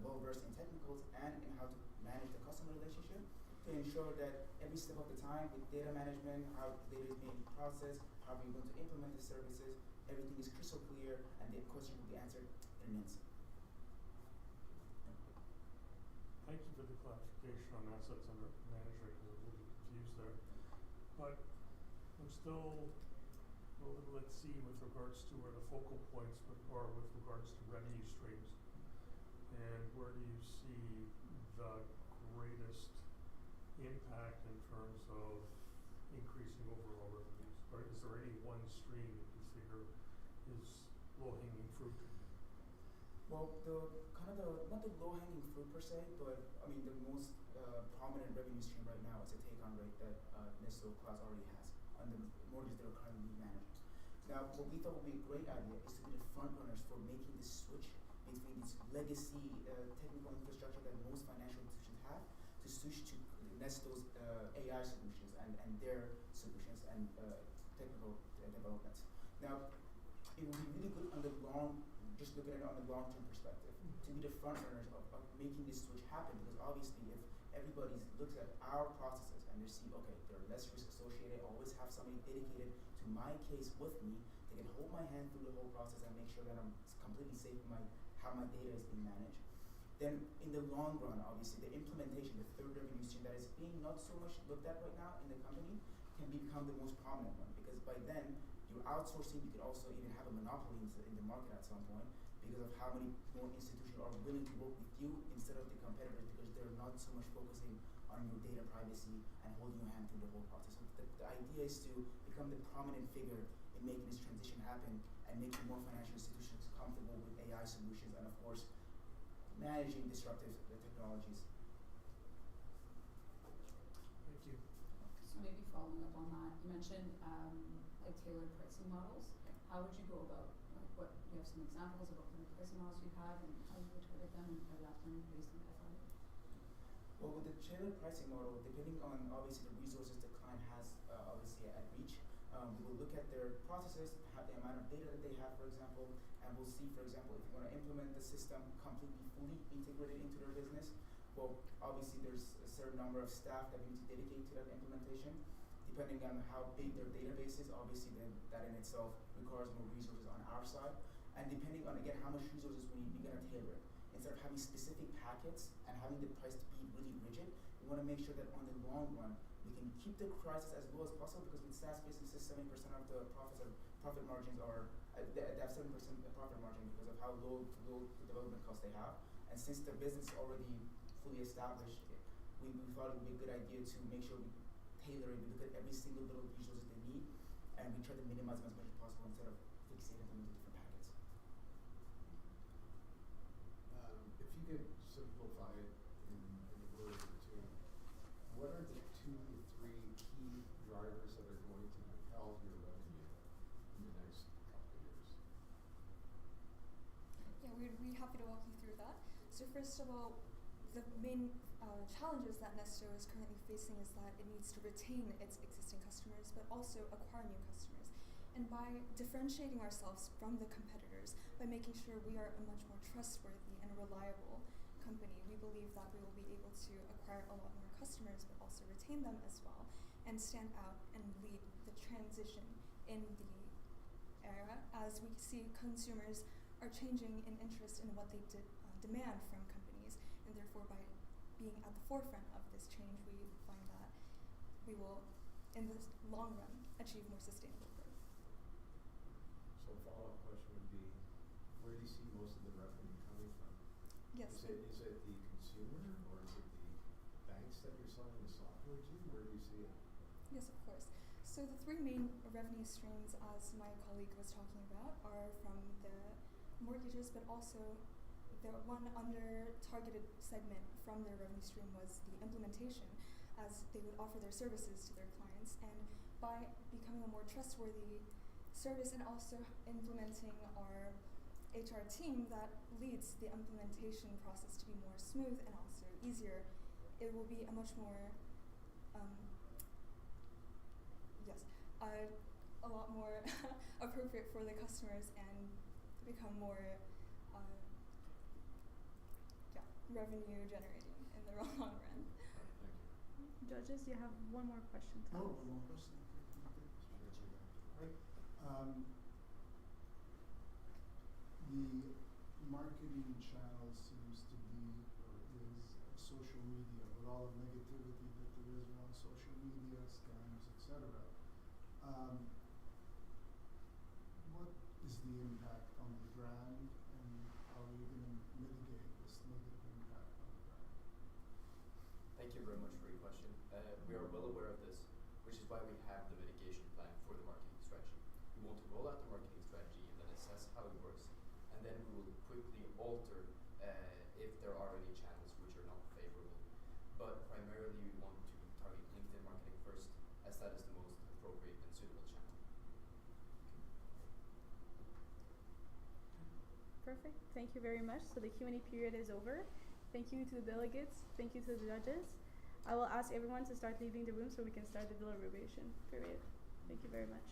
well-versed in technicals and in how to manage the customer relationship, to ensure that every step of the time with data management, how data is being processed, how we're going to implement the services, everything is crystal clear and the question will be answered in an instant. Thank you for the clarification on assets under management, because I was a little confused there. But I'm still a little at sea with regards to where the focal points are with regards to revenue streams. And where do you see the greatest impact in terms of increasing overall revenues? Or is there any one stream that you figure is low-hanging fruit? Well, not the low-hanging fruit per se, but I mean the most prominent revenue stream right now is the take-on rate that Nesto Cloud already has on the mortgages that are currently managed. Now, what we thought would be a great idea is to be the front runners for making this switch between this legacy technical infrastructure that most financial institutions have to switch to Nesto's AI solutions and their solutions and technical developments. Now, it would be really good on the just looking at it on the long-term perspective, to be the front runners of making this switch happen, because obviously if everybody looks at our processes and they see, okay, there are less risks associated, I always have somebody dedicated to my case with me, they can hold my hand through the whole process and make sure that I'm completely safe in how my data is being managed. Then in the long run, obviously, the implementation, the third revenue stream that is being not so much looked at right now in the company can become the most prominent one, because by then, you're outsourcing, you could also even have a monopoly in the market at some point because of how many more institutions are willing to work with you instead of the competitors, because they're not so much focusing on your data privacy and holding your hand through the whole process. So the idea is to become the prominent figure in making this transition happen and making more financial institutions comfortable with AI solutions and, of course, managing disruptive technologies. Thank you. So maybe following up on that, you mentioned like tailored pricing models. How would you go about, like, what, you have some examples of what kind of pricing models you have and how you would target them and adapt them based on FI? Well, with the tailored pricing model, depending on obviously the resources the client has obviously at reach, we will look at their processes, the amount of data that they have, for example, and we'll see, for example, if you want to implement the system completely fully integrated into their business, well, obviously there's a certain number of staff that we need to dedicate to that implementation. Depending on how big their database is, obviously then that in itself requires more resources on our side. And depending on, again, how much resources we need, we're going to tailor it. Instead of having specific packets and having the price to be really rigid, we want to make sure that on the long run, we can keep the prices as low as possible, because with SaaS businesses, 70% of the profit margins are, they have 7% profit margin because of how low the development costs they have. And since the business is already fully established, we thought it would be a good idea to make sure we tailor it, we look at every single little resources they need, and we try to minimize them as much as possible instead of fixating them into different packets. If you could simplify it in a word or two, what are the 2 to 3 happy to walk you through that. So first of all, the main challenges that Nesto is currently facing is that it needs to retain its existing customers, but also acquire new customers. And by differentiating ourselves from the competitors, by making sure we are a much more trustworthy and reliable company, we believe that we will be able to acquire a lot more customers, but also retain them as well, and stand out and lead the transition in the era as we see consumers are changing in interest in what they demand from companies, and therefore by being at the forefront of this change, we find that we will, in the long run, achieve more sustainable growth. So a follow-up question would be, where do you see most of the revenue coming from? Yes. Is it the consumer, or is it the banks that you're selling the software to? Where do you see it? Yes, of course. So the three main revenue streams, as my colleague was talking about, are from the mortgages, but also the one under targeted segment from their revenue stream was the implementation, as they would offer their services to their clients. And by becoming a more trustworthy service and also implementing our HR team that leads the implementation process to be more smooth and also easier, it will be a much more a lot more appropriate for the customers and become more revenue generating in the long run. Thank you. Judges, you have one more question. No, one more question. Right. The marketing channel seems to be, or is, social media, with all the negativity that there is around social media, scams, etc. What is the impact on the brand, and how are you going to mitigate this negative impact on the brand? Thank you very much for your question. We are well aware of this, which is why we have the mitigation plan for the marketing strategy. We want to roll out the marketing strategy and then assess how it works, and then we will quickly alter if there are any channels which are not favorable. But primarily we want to target LinkedIn marketing first, as that is the most appropriate and suitable channel. Perfect. Thank you very much. So the Q&A period is over. Thank you to the delegates. Thank you to the judges. I will ask everyone to start leaving the room so we can start the deliberation period. Thank you very much.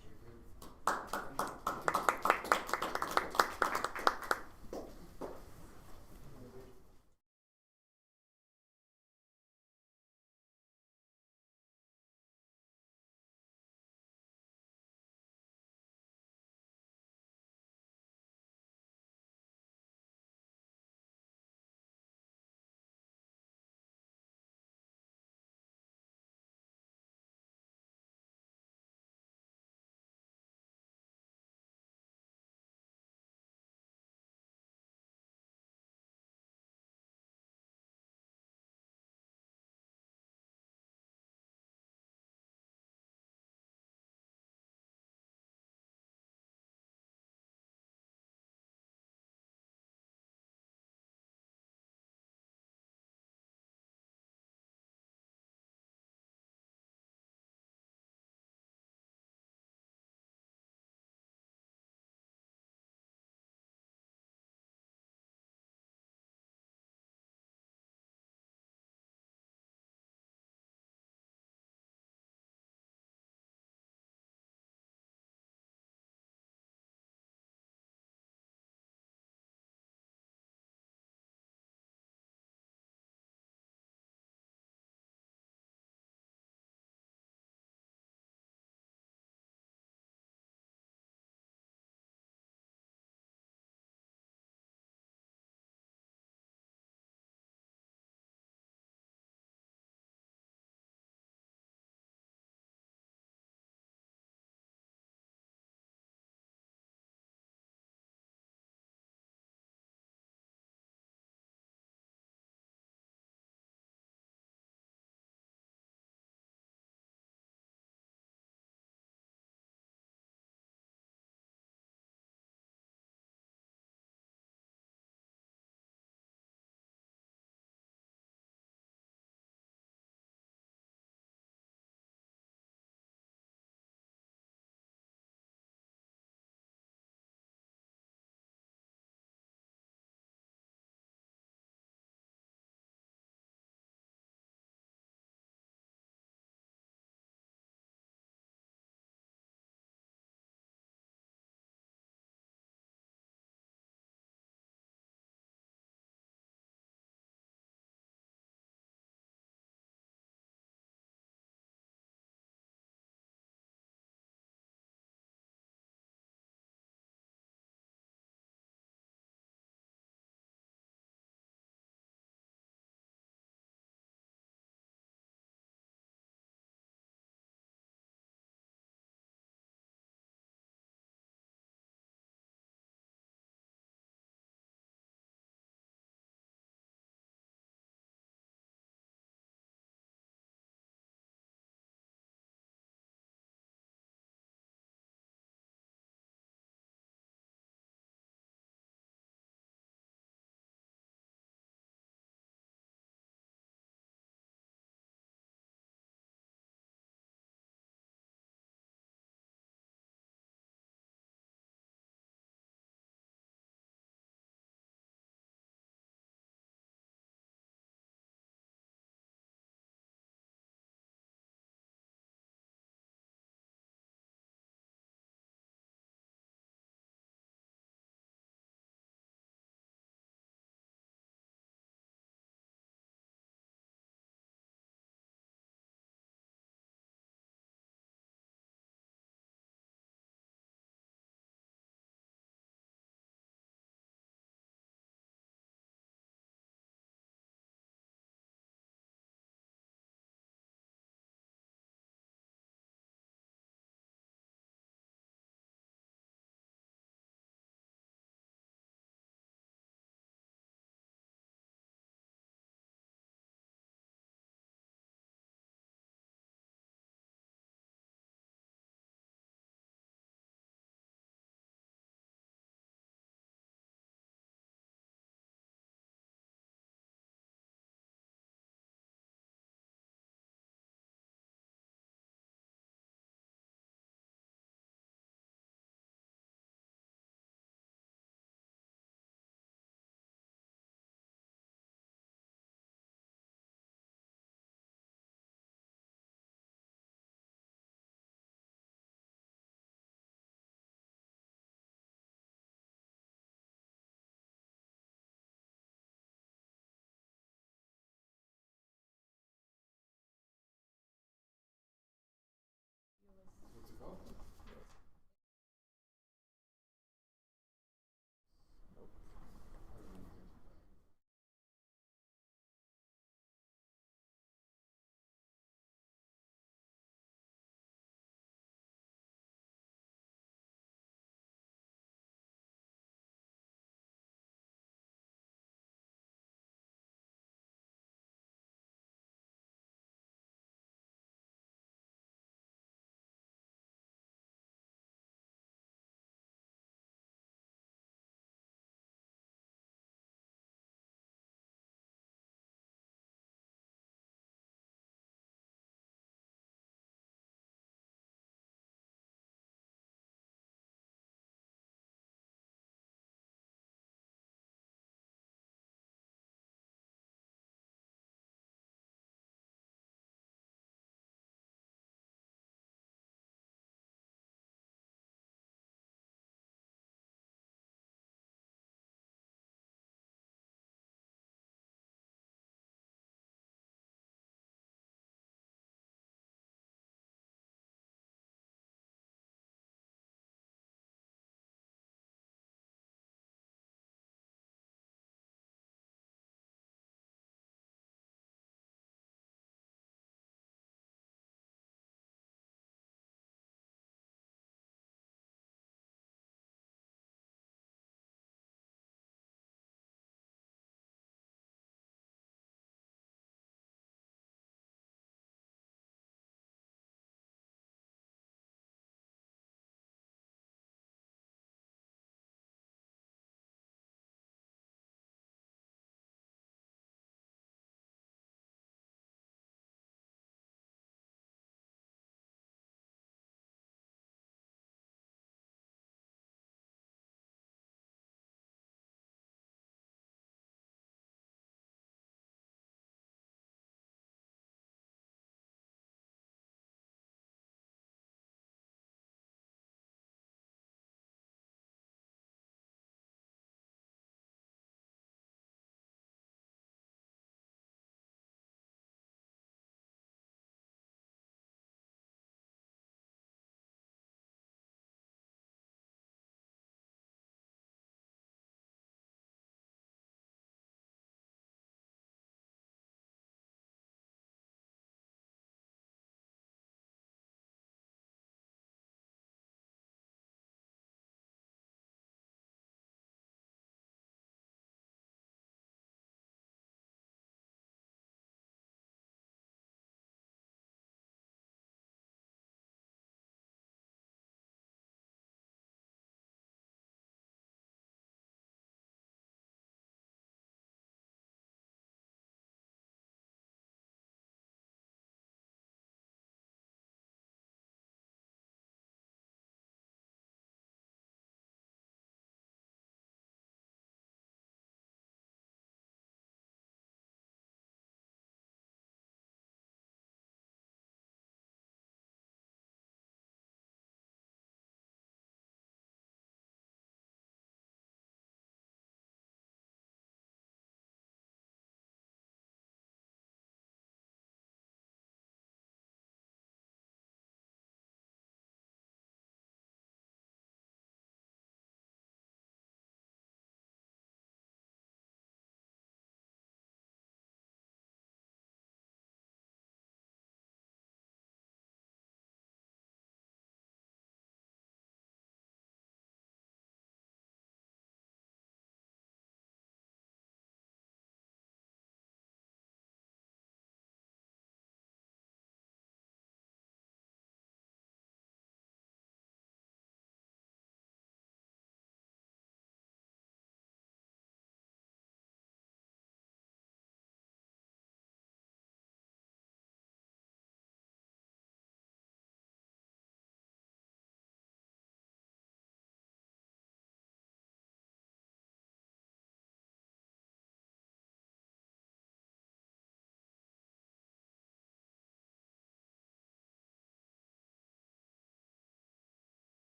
Good to go?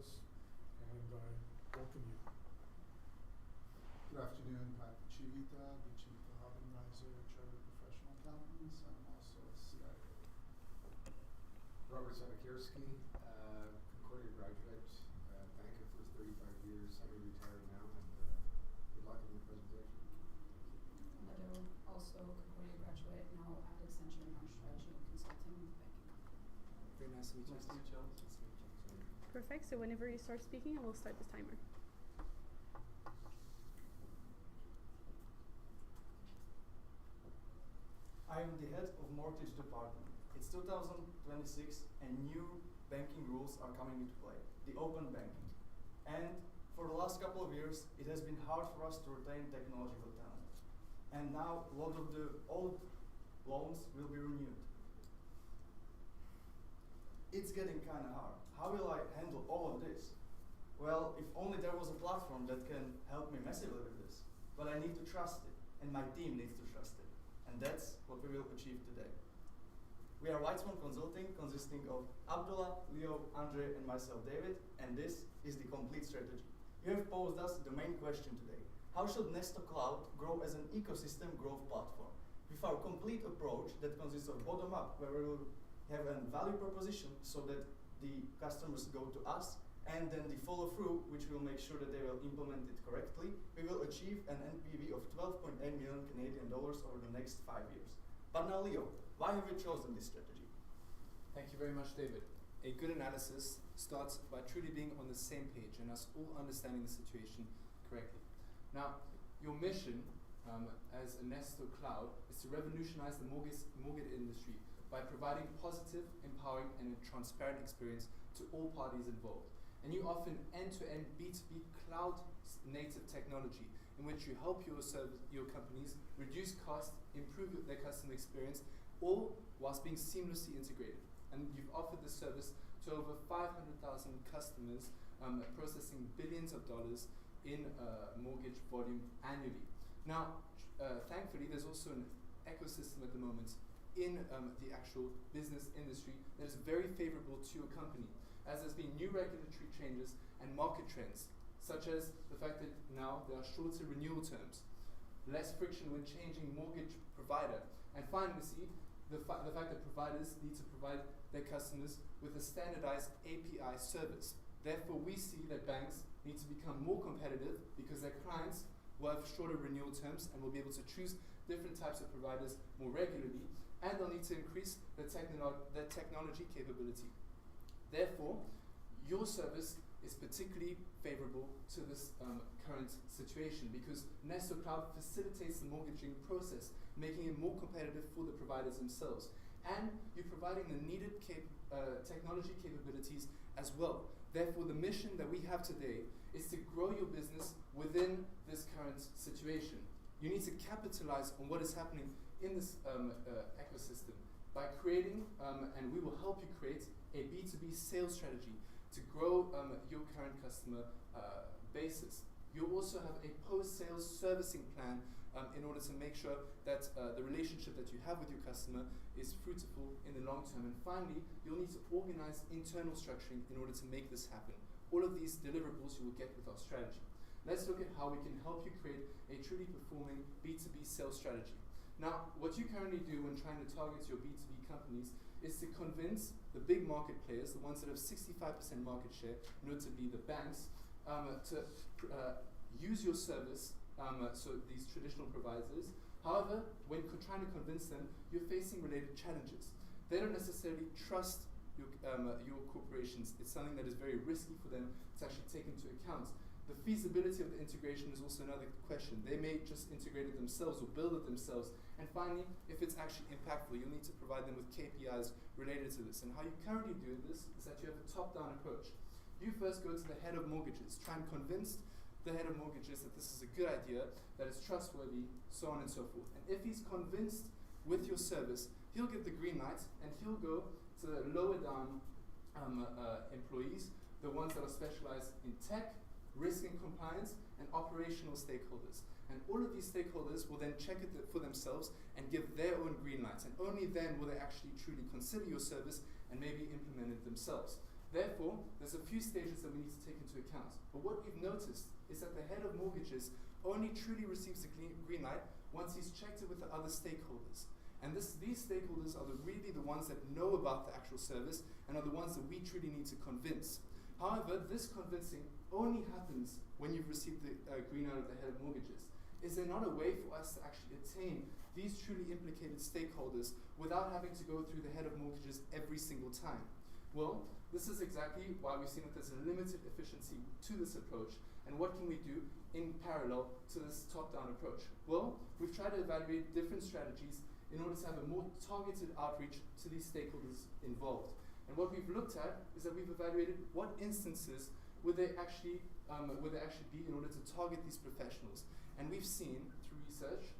us, and I welcome you. Good afternoon, Pat Chivita, the Chief Hub Advisor, Chartered Professional Accountants. I'm also a CIO. Robert Sadakirski, Concordia graduate, banker for 35 years, semi-retired now, and good luck in your presentation. Leto, also Concordia graduate, now at Accenture in our strategy and consulting banking. Very nice to meet you. Nice to meet you. Nice to meet you. Perfect. So whenever you start speaking, I will start this timer. I am the head of mortgage department. It's 2026 and new banking rules are coming into play, the open banking. And for the last couple of years, it has been hard for us to retain technological talent. And now a lot of the old loans will be renewed. It's getting kind of hard. How will I handle all of this? Well, if only there was a platform that can help me massively with this. But I need to trust it, and my team needs to trust it. And that's what we will achieve today. We are Weitzman Consulting, consisting of Abdullah, Leo, Andre, and myself, David, and this is the complete strategy. You have posed us the main question today. How should Nesto Cloud grow as an ecosystem growth platform? With our complete approach that consists of bottom-up, where we will have a value proposition so that the customers go to us, and then the follow-through, which will make sure that they will implement it correctly, we will achieve an NPV of 12.8 million Canadian dollars over the next 5 years. But now, Leo, why have you chosen this strategy? Thank you very much, David. A good analysis starts by truly being on the same page and us all understanding the situation correctly. Now, your mission as a Nesto Cloud is to revolutionize the mortgage industry by providing positive, empowering, and a transparent experience to all parties involved. And you offer end-to-end B2B cloud-native technology in which you help your companies reduce costs, improve their customer experience, all whilst being seamlessly integrated. And you've offered this service to over 500,000 customers, processing billions of dollars in mortgage volume annually. Now, thankfully, there's also an ecosystem at the moment in the actual business industry that is very favorable to your company, as there's been new regulatory changes and market trends, such as the fact that now there are shorter renewal terms, less friction when changing mortgage provider, and finally, the fact that providers need to provide their customers with a standardized API service. Therefore, we see that banks need to become more competitive because their clients will have shorter renewal terms and will be able to choose different types of providers more regularly, and they'll need to increase their technology capability. Therefore, your service is particularly favorable to this current situation because Nesto Cloud facilitates the mortgaging process, making it more competitive for the providers themselves. And you're providing the needed technology capabilities as well. Therefore, the mission that we have today is to grow your business within this current situation. You need to capitalize on what is happening in this ecosystem by creating, and we will help you create, a B2B sales strategy to grow your current customer basis. You also have a post-sales servicing plan in order to make sure that the relationship that you have with your customer is fruitful in the long term. And finally, you'll need to organize internal structuring in order to make this happen. All of these deliverables you will get with our strategy. Let's look at how we can help you create a truly performing B2B sales strategy. Now, what you currently do when trying to target your B2B companies is to convince the big market players, the ones that have 65% market share, notably the banks, to use your service, so these traditional providers. However, when trying to convince them, you're facing related challenges. They don't necessarily trust your corporations. It's something that is very risky for them to actually take into account. The feasibility of the integration is also another question. They may just integrate it themselves or build it themselves. And finally, if it's actually impactful, you'll need to provide them with KPIs related to this. And how you currently do this is that you have a top-down approach. You first go to the head of mortgages, try and convince the head of mortgages that this is a good idea, that it's trustworthy, so on and so forth. And if he's convinced with your service, he'll give the green light and he'll go to the lower down employees, the ones that are specialized in tech, risk and compliance, and operational stakeholders. And all of these stakeholders will then check it for themselves and give their own green lights. And only then will they actually truly consider your service and maybe implement it themselves. Therefore, there's a few stages that we need to take into account. But what we've noticed is that the head of mortgages only truly receives the green light once he's checked it with the other stakeholders. And these stakeholders are really the ones that know about the actual service and are the ones that we truly need to convince. However, this convincing only happens when you've received the green light of the head of mortgages. Is there not a way for us to actually attain these truly implicated stakeholders without having to go through the head of mortgages every single time? Well, this is exactly why we've seen that there's a limited efficiency to this approach. And what can we do in parallel to this top-down approach? Well, we've tried to evaluate different strategies in order to have a more targeted outreach to these stakeholders involved. And what we've looked at is that we've evaluated what instances would they actually be in order to target these professionals. And we've seen through research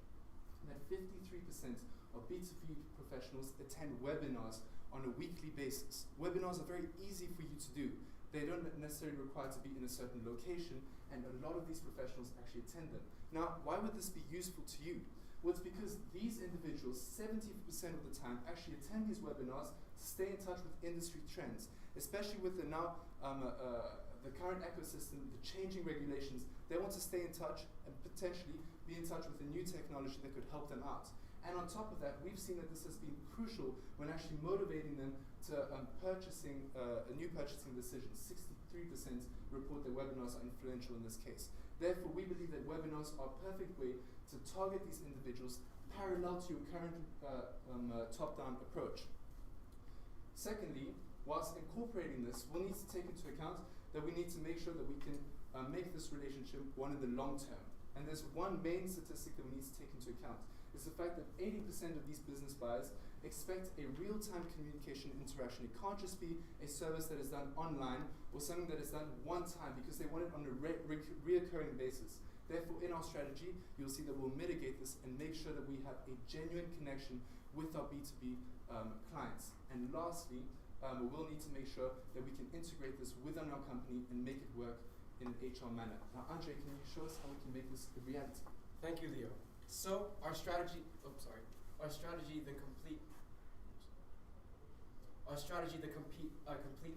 that 53% of B2B professionals attend webinars on a weekly basis. Webinars are very easy for you to do. They don't necessarily require to be in a certain location, and a lot of these professionals actually attend them. Now, why would this be useful to you? Well, it's because these individuals, 70% of the time, actually attend these webinars to stay in touch with industry trends, especially with the now the current ecosystem, the changing regulations. They want to stay in touch and potentially be in touch with the new technology that could help them out. And on top of that, we've seen that this has been crucial when actually motivating them to purchasing new purchasing decisions. 63% report that webinars are influential in this case. Therefore, we believe that webinars are a perfect way to target these individuals parallel to your current top-down approach. Secondly, whilst incorporating this, we'll need to take into account that we need to make sure that we can make this relationship one in the long term. And there's one main statistic that we need to take into account. Is the fact that 80% of these business buyers expect a real-time communication interaction. It can't just be a service that is done online or something that is done one time, because they want it on a reoccurring basis. Therefore, in our strategy, you'll see that we'll mitigate this and make sure that we have a genuine connection with our B2B clients. And lastly, we will need to make sure that we can integrate this within our company and make it work in an HR manner. Now, Andre, can you show us how we can make this a reality? Thank you, Leo. So our strategy, complete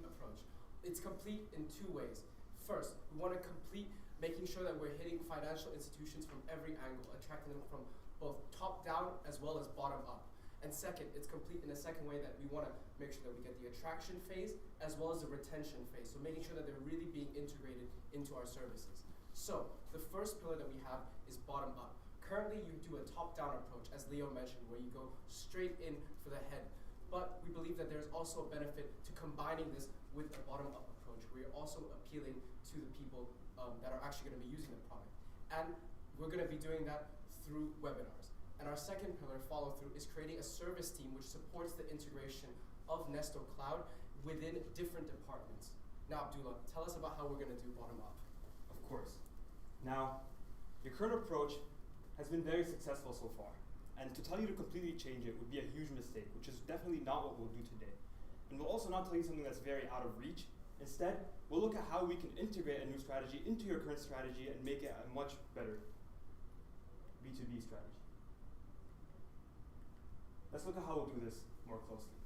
approach. It's complete in two ways. First, we want to complete making sure that we're hitting financial institutions from every angle, attracting them from both top down as well as bottom up. And second, it's complete in a second way that we want to make sure that we get the attraction phase as well as the retention phase. So making sure that they're really being integrated into our services. So the first pillar that we have is bottom up. Currently, you do a top-down approach, as Leo mentioned, where you go straight in for the head. But we believe that there's also a benefit to combining this with a bottom-up approach, where you're also appealing to the people that are actually going to be using the product. And we're going to be doing that through webinars. And our second pillar, follow-through, is creating a service team which supports the integration of Nesto Cloud within different departments. Now, Abdullah, tell us about how we're going to do bottom-up. Of course. Now, your current approach has been very successful so far. And to tell you to completely change it would be a huge mistake, which is definitely not what we'll do today. And we'll also not tell you something that's very out of reach. Instead, we'll look at how we can integrate a new strategy into your current strategy and make it a much better B2B strategy. Let's look at how we'll do this more closely.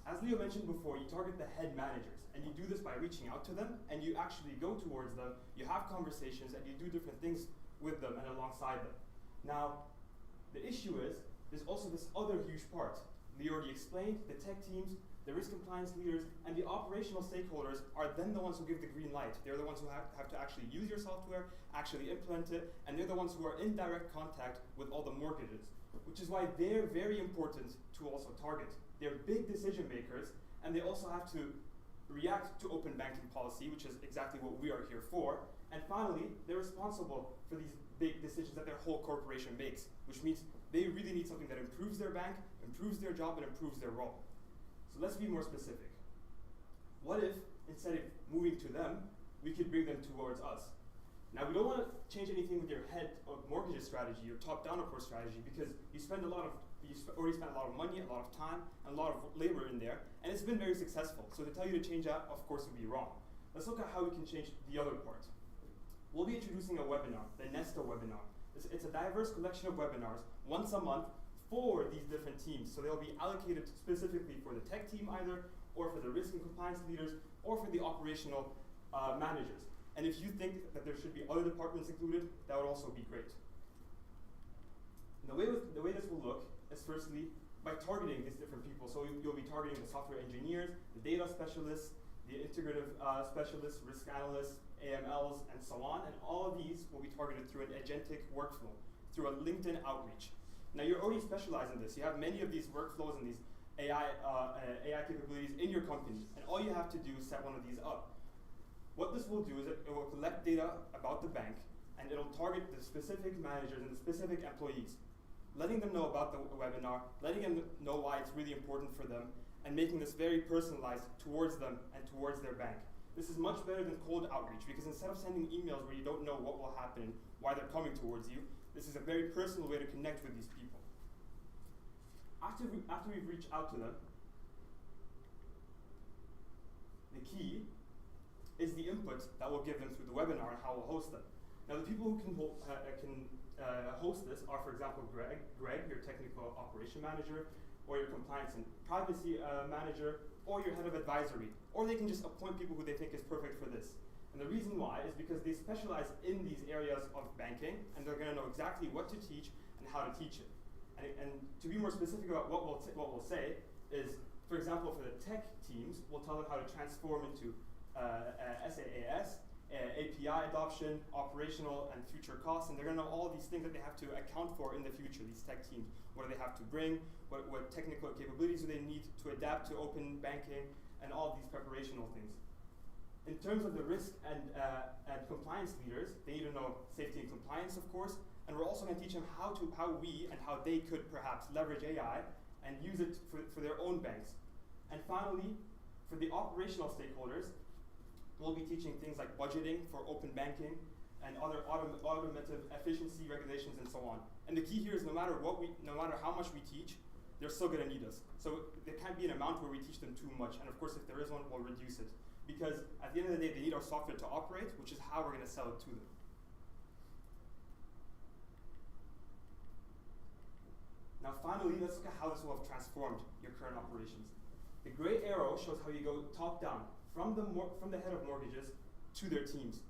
As Leo mentioned before, you target the head managers, and you do this by reaching out to them, and you actually go towards them, you have conversations, and you do different things with them and alongside them. Now, the issue is, there's also this other huge part. Leo already explained, the tech teams, the risk compliance leaders, and the operational stakeholders are then the ones who give the green light. They're the ones who have to actually use your software, actually implement it, and they're the ones who are in direct contact with all the mortgages, which is why they're very important to also target. They're big decision makers, and they also have to react to open banking policy, which is exactly what we are here for. And finally, they're responsible for these big decisions that their whole corporation makes, which means they really need something that improves their bank, improves their job, and improves their role. So let's be more specific. What if, instead of moving to them, we could bring them towards us? Now, we don't want to change anything with your head of mortgages strategy, your top-down approach strategy, because you already spent a lot of money, a lot of time, and a lot of labor in there, and it's been very successful. So to tell you to change that, of course, would be wrong. Let's look at how we can change the other part. We'll be introducing a webinar, the Nesto webinar. It's a diverse collection of webinars, once a month, for these different teams. So they'll be allocated specifically for the tech team either, or for the risk and compliance leaders, or for the operational managers. And if you think that there should be other departments included, that would also be great. And the way this will look is firstly by targeting these different people. So you'll be targeting the software engineers, the data specialists, the integrative specialists, risk analysts, AMLs, and so on. And all of these will be targeted through an agentic workflow, through a LinkedIn outreach. Now you're already specialized in this. You have many of these workflows and these AI capabilities in your company. And all you have to do is set one of these up. What this will do is it will collect data about the bank, and it'll target the specific managers and the specific employees, letting them know about the webinar, letting them know why it's really important for them, and making this very personalized towards them and towards their bank. This is much better than cold outreach, because instead of sending emails where you don't know what will happen, why they're coming towards you, this is a very personal way to connect with these people. After we've reached out to them, the key is the input that we'll give them through the webinar and how we'll host them. Now the people who can host this are, for example, Greg, your technical operation manager, or your compliance and privacy manager, or your head of advisory. Or they can just appoint people who they think is perfect for this. And the reason why is because they specialize in these areas of banking, and they're going to know exactly what to teach and how to teach it. And to be more specific about what we'll say is, for example, for the tech teams, we'll tell them how to transform into SaaS, API adoption, operational and future costs, and they're going to know all of these things that they have to account for in the future, these tech teams. What do they have to bring? What technical capabilities do they need to adapt to open banking, and all of these preparational things. In terms of the risk and compliance leaders, they need to know safety and compliance, of course, and we're also going to teach them how we and how they could perhaps leverage AI and use it for their own banks. And finally, for the operational stakeholders, we'll be teaching things like budgeting for open banking and other automotive efficiency regulations and so on. And the key here is no matter how much we teach, they're still going to need us. So there can't be an amount where we teach them too much. And of course, if there is one, we'll reduce it. Because at the end of the day, they need our software to operate, which is how we're going to sell it to them. Now finally, let's look at how this will have transformed your current operations. The gray arrow shows how you go top down, from the head of mortgages to their teams.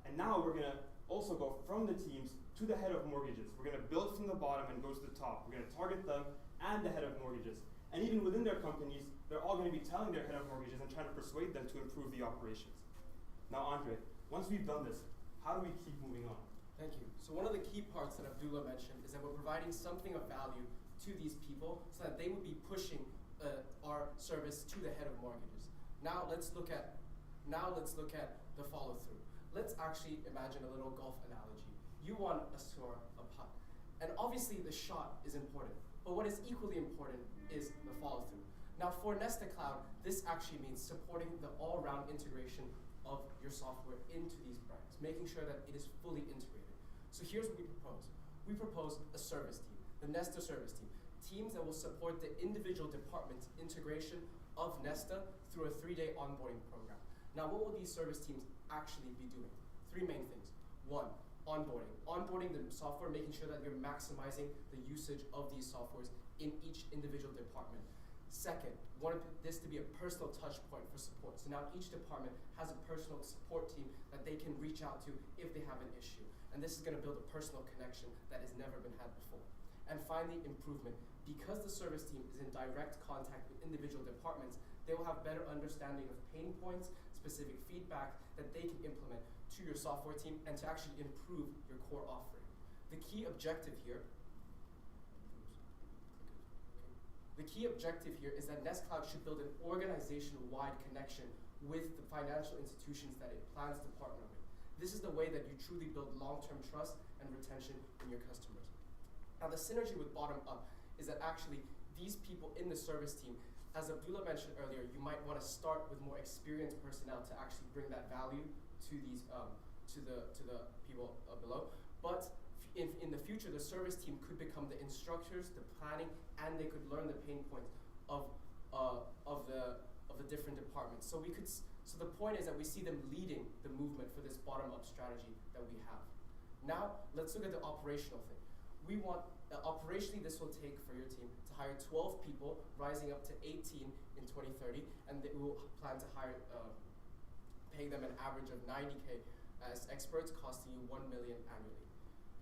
And now we're going to also go from the teams to the head of mortgages. We're going to build from the bottom and go to the top. We're going to target them and the head of mortgages. And even within their companies, they're all going to be telling their head of mortgages and trying to persuade them to improve the operations. Now Andre, once we've done this, how do we keep moving on? Thank you. So one of the key parts that Abdullah mentioned is that we're providing something of value to these people so that they would be pushing our service to the head of mortgages. Now let's look at the follow through. Let's actually imagine a little golf analogy. You want to score a putt, and obviously the shot is important, but what is equally important is the follow through. Now for Nesta Cloud, this actually means supporting the all-round integration of your software into these brands, making sure that it is fully integrated. So here's what we propose. We propose a service team, the Nesta service team, teams that will support the individual department's integration of Nesta through a 3-day onboarding program. Now what will these service teams actually be doing? 3 main things. 1, onboarding. Onboarding the software, making sure that you're maximizing the usage of these softwares in each individual department. Second, wanted this to be a personal touch point for support. So now each department has a personal support team that they can reach out to if they have an issue. And this is going to build a personal connection that has never been had before. And finally, improvement. Because the service team is in direct contact with individual departments, they will have better understanding of pain points, specific feedback that they can implement to your software team and to actually improve your core offering. The key objective here is that NestCloud should build an organization-wide connection with the financial institutions that it plans to partner with. This is the way that you truly build long-term trust and retention in your customers. Now the synergy with bottom up is that actually these people in the service team, as Abdullah mentioned earlier, you might want to start with more experienced personnel to actually bring that value to these to the people below. But in the future, the service team could become the instructors, the planning, and they could learn the pain points of the different departments. So the point is that we see them leading the movement for this bottom-up strategy that we have. Now let's look at the operational thing. we want, operationally this will take for your team to hire 12 people, rising up to 18 in 2030, and we will plan to hire, paying them an average of 90K as experts, costing you 1 million annually.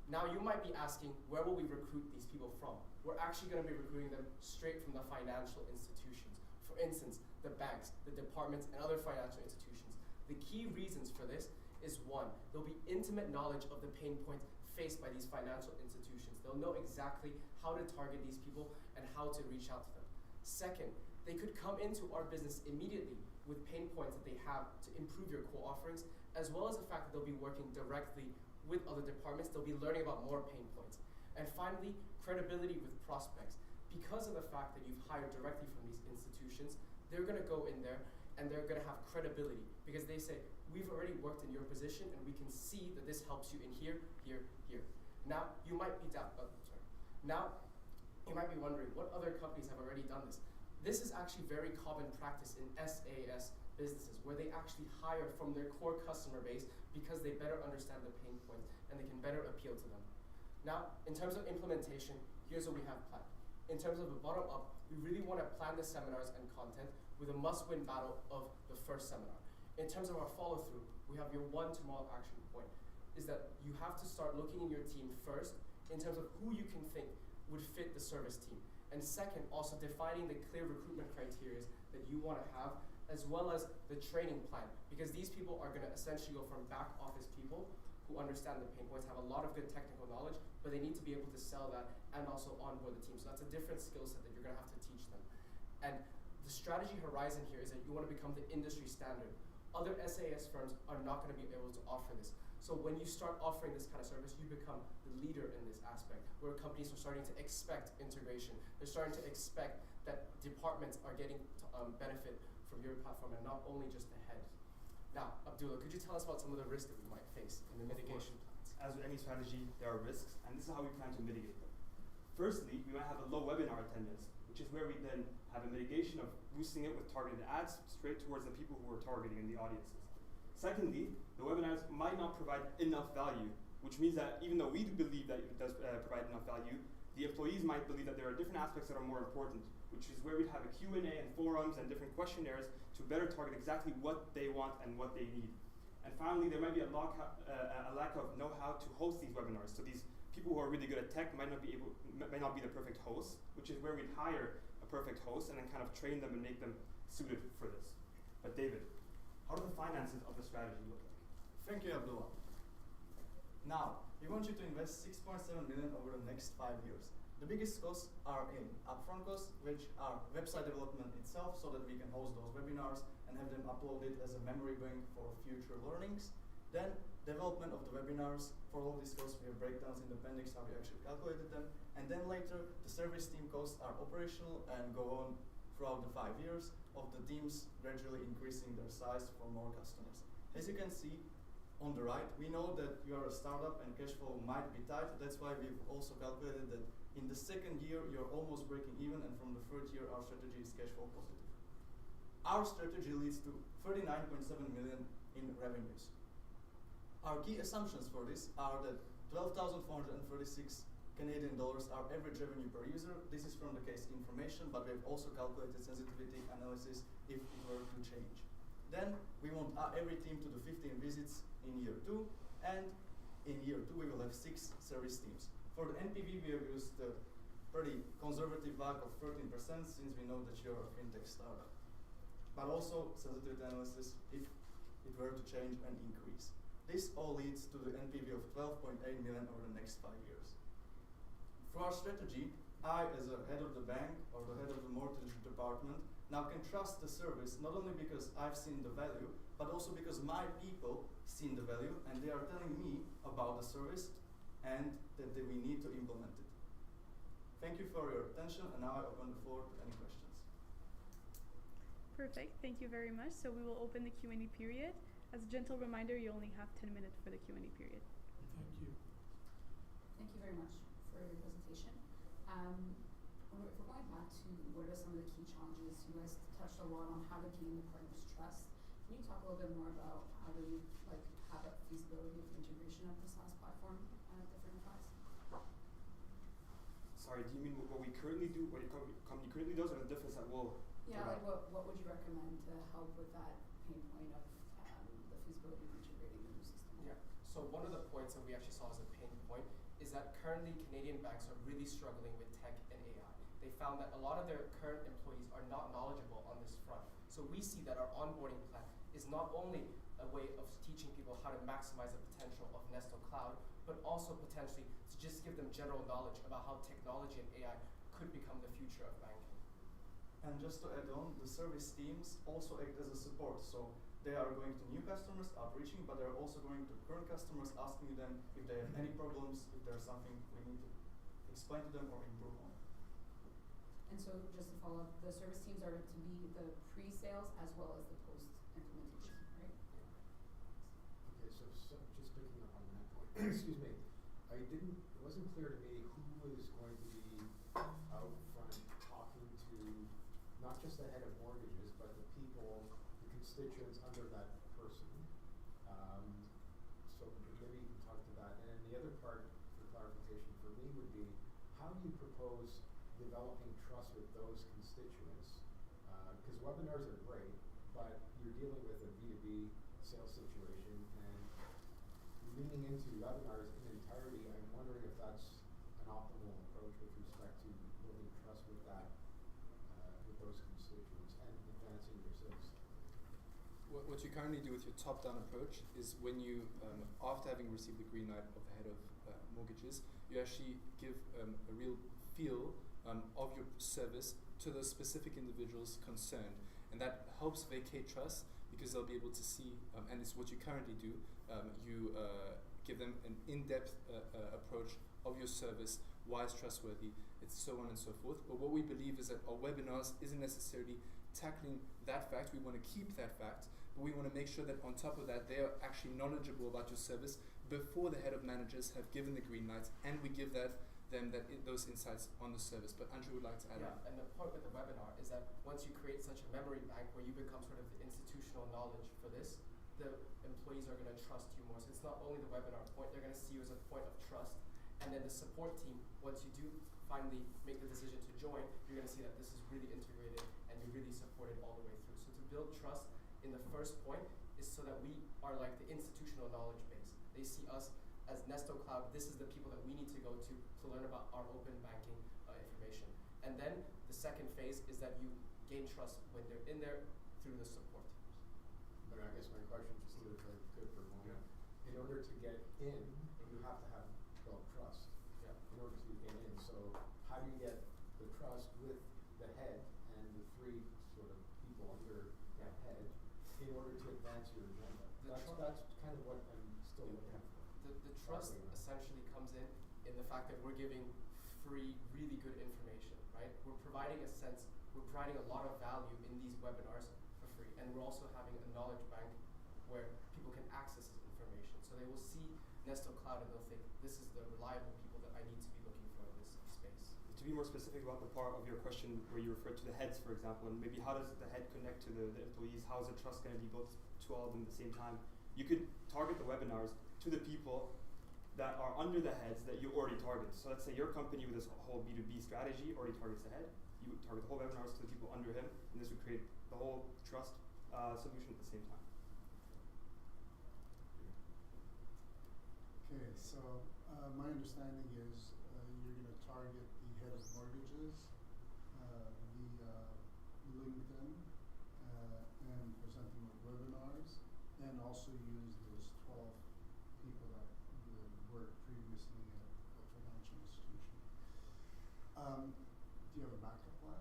Now you might be asking, where will we recruit these people from? We're actually going to be recruiting them straight from the financial institutions. For instance, the banks, the departments, and other financial institutions. The key reasons for this is one, there'll be intimate knowledge of the pain points faced by these financial institutions. They'll know exactly how to target these people and how to reach out to them. Second, they could come into our business immediately with pain points that they have to improve your core offerings, as well as the fact that they'll be working directly with other departments. They'll be learning about more pain points. And finally, credibility with prospects. Because of the fact that you've hired directly from these institutions, they're going to go in there and they're going to have credibility because they say, we've already worked in your position and we can see that this helps you in here, here, here. Now, you might be wondering, what other companies have already done this? This is actually very common practice in SaaS businesses where they actually hire from their core customer base because they better understand the pain points and they can better appeal to them. Now, in terms of implementation, here's what we have planned. In terms of the bottom up, we really want to plan the seminars and content with a must-win battle of the first seminar. In terms of our follow-through, we have your one tomorrow action point, is that you have to start looking in your team first in terms of who you can think would fit the service team. And second, also defining the clear recruitment criteria that you want to have, as well as the training plan, because these people are going to essentially go from back office people who understand the pain points, have a lot of good technical knowledge, but they need to be able to sell that and also onboard the team. So that's a different skill set that you're going to have to teach them. And the strategy horizon here is that you want to become the industry standard. Other SAS firms are not going to be able to offer this. So when you start offering this kind of service, you become the leader in this aspect, where companies are starting to expect integration. They're starting to expect that departments are getting benefit from your platform and not only just the head. Now, Abdullah, could you tell us about some of the risks that we might face in the mitigation plans? As with any strategy, there are risks, and this is how we plan to mitigate them. Firstly, we might have a low webinar attendance, which is where we then have a mitigation of boosting it with targeted ads straight towards the people who we're targeting in the audiences. Secondly, the webinars might not provide enough value, which means that even though we do believe that it does provide enough value, the employees might believe that there are different aspects that are more important, which is where we'd have a Q&A and forums and different questionnaires to better target exactly what they want and what they need. And finally, there might be a lack of know-how to host these webinars. So these people who are really good at tech might not be the perfect hosts, which is where we'd hire a perfect host and then kind of train them and make them suited for this. But David, how do the finances of the strategy look like? Thank you, Abdullah. Now, we want you to invest 6.7 million over the next 5 years. The biggest costs are in upfront costs, which are website development itself, so that we can host those webinars and have them uploaded as a memory bank for future learnings. Then, development of the webinars. For all these costs, we have breakdowns in the appendix how we actually calculated them. And then later, the service team costs are operational and go on throughout the 5 years of the teams gradually increasing their size for more customers. As you can see, on the right, we know that you are a startup and cash flow might be tight. That's why we've also calculated that in the second year, you're almost breaking even, and from the third year, our strategy is cash flow positive. Our strategy leads to 39.7 million in revenues. Our key assumptions for this are that 12,436 Canadian dollars are average revenue per user. This is from the case information, but we've also calculated sensitivity analysis if it were to change. Then we want every team to do 15 visits in year 2, and in year 2 we will have 6 service teams. For the NPV, we have used a pretty conservative WACC of 13% since we know that you're a fintech startup. But also sensitivity analysis if it were to change and increase. This all leads to the NPV of 12.8 million over the next 5 years. For our strategy, I, as a head of the bank or the head of the mortgage department, now can trust the service not only because I've seen the value, but also because my people seen the value and they are telling me about the service and that we need to implement it. Thank you for your attention, and now I open the floor to any questions. Perfect, thank you very much. So we will open the Q&A period. As a gentle reminder, you only have 10 minutes for the Q&A period. Thank you. Thank you very much for your presentation. If we're going back to what are some of the key challenges, you guys touched a lot on how to gain the partners' trust. Can you talk a little bit more about how to have a feasibility of the integration of the SaaS platform at different enterprise? Sorry, do you mean what we currently do, what your company currently does, or the difference that we'll Yeah, provide? like what would you recommend to help with that pain point of the feasibility of integrating the new system? Yeah. So one of the points that we actually saw as a pain point is that currently Canadian banks are really struggling with tech and AI. They found that a lot of their current employees are not knowledgeable on this front. So we see that our onboarding plan is not only a way of teaching people how to maximize the potential of Nesto Cloud, but also potentially to just give them general knowledge about how technology and AI could become the future of banking. And just to add on, the service teams also act as a support. So they are going to new customers, outreaching, but they're also going to current customers, asking them if they have any problems, if there's something we need to explain to them or improve on. And so just to follow up, the service teams are to be the pre-sales as well as the post-implementation, right? Okay, so just picking up on that point, excuse me, it wasn't clear to me who was going to be out front talking to not just the head of mortgages, but the people, the constituents under that person. So maybe you can talk to that. And then the other part for clarification for me would be, how do you propose developing trust with those constituents? Because webinars are great, but you're dealing with a B2B sales situation, and leaning into webinars in entirety, I'm wondering if that's an optimal approach with respect to building trust with that, with those constituents and advancing your sales. What you currently do with your top-down approach is when you, after having received the green light of the head of mortgages, you actually give a real feel of your service to those specific individuals concerned. And that helps vacate trust because they'll be able to see, and it's what you currently do, you give them an in-depth approach of your service, why it's trustworthy, it's so on and so forth. But what we believe is that our webinars isn't necessarily tackling that fact. We want to keep that fact, but we want to make sure that on top of that, they are actually knowledgeable about your service before the head of managers have given the green lights, and we give them those insights on the service. But Andrew would like to add on. And the point with the webinar is that once you create such a memory bank where you become sort of the institutional knowledge for this, the employees are going to trust you more. So it's not only the webinar point, they're going to see you as a point of trust. And then the support team, once you do finally make the decision to join, you're going to see that this is really integrated and you're really supported all the way through. So to build trust in the first point is so that we are like the institutional knowledge base. They see us as Nesto Cloud, this is the people that we need to go to learn about our open banking information. And then the second phase is that you gain trust when they're in there through the support teams. But I guess my question, just to if I could for a moment, in order to get in, you have to have built trust. Yeah. In order to get in, so how do you get the trust with the head and the three sort of people under that head in order to advance your agenda? That's kind of what I'm still looking for. The trust essentially comes in the fact that we're giving free, really good information, right? We're providing a lot of value in these webinars for free. And we're also having a knowledge bank where people can access this information. So they will see Nesto Cloud and they'll think, this is the reliable people that I need to be looking for in this space. To be more specific about the part of your question where you referred to the heads, for example, and maybe how does the head connect to the employees? How is the trust going to be built to all of them at the same time? You could target the webinars to the people that are under the heads that you already target. So let's say your company with this whole B2B strategy already targets the head. You would target the whole webinars to the people under him, and this would create the whole trust solution at the same time. Okay, so my understanding is you're going to target the head of mortgages via LinkedIn and present them with webinars, and also use those 12 people that worked previously at a financial institution. Do you have a backup plan?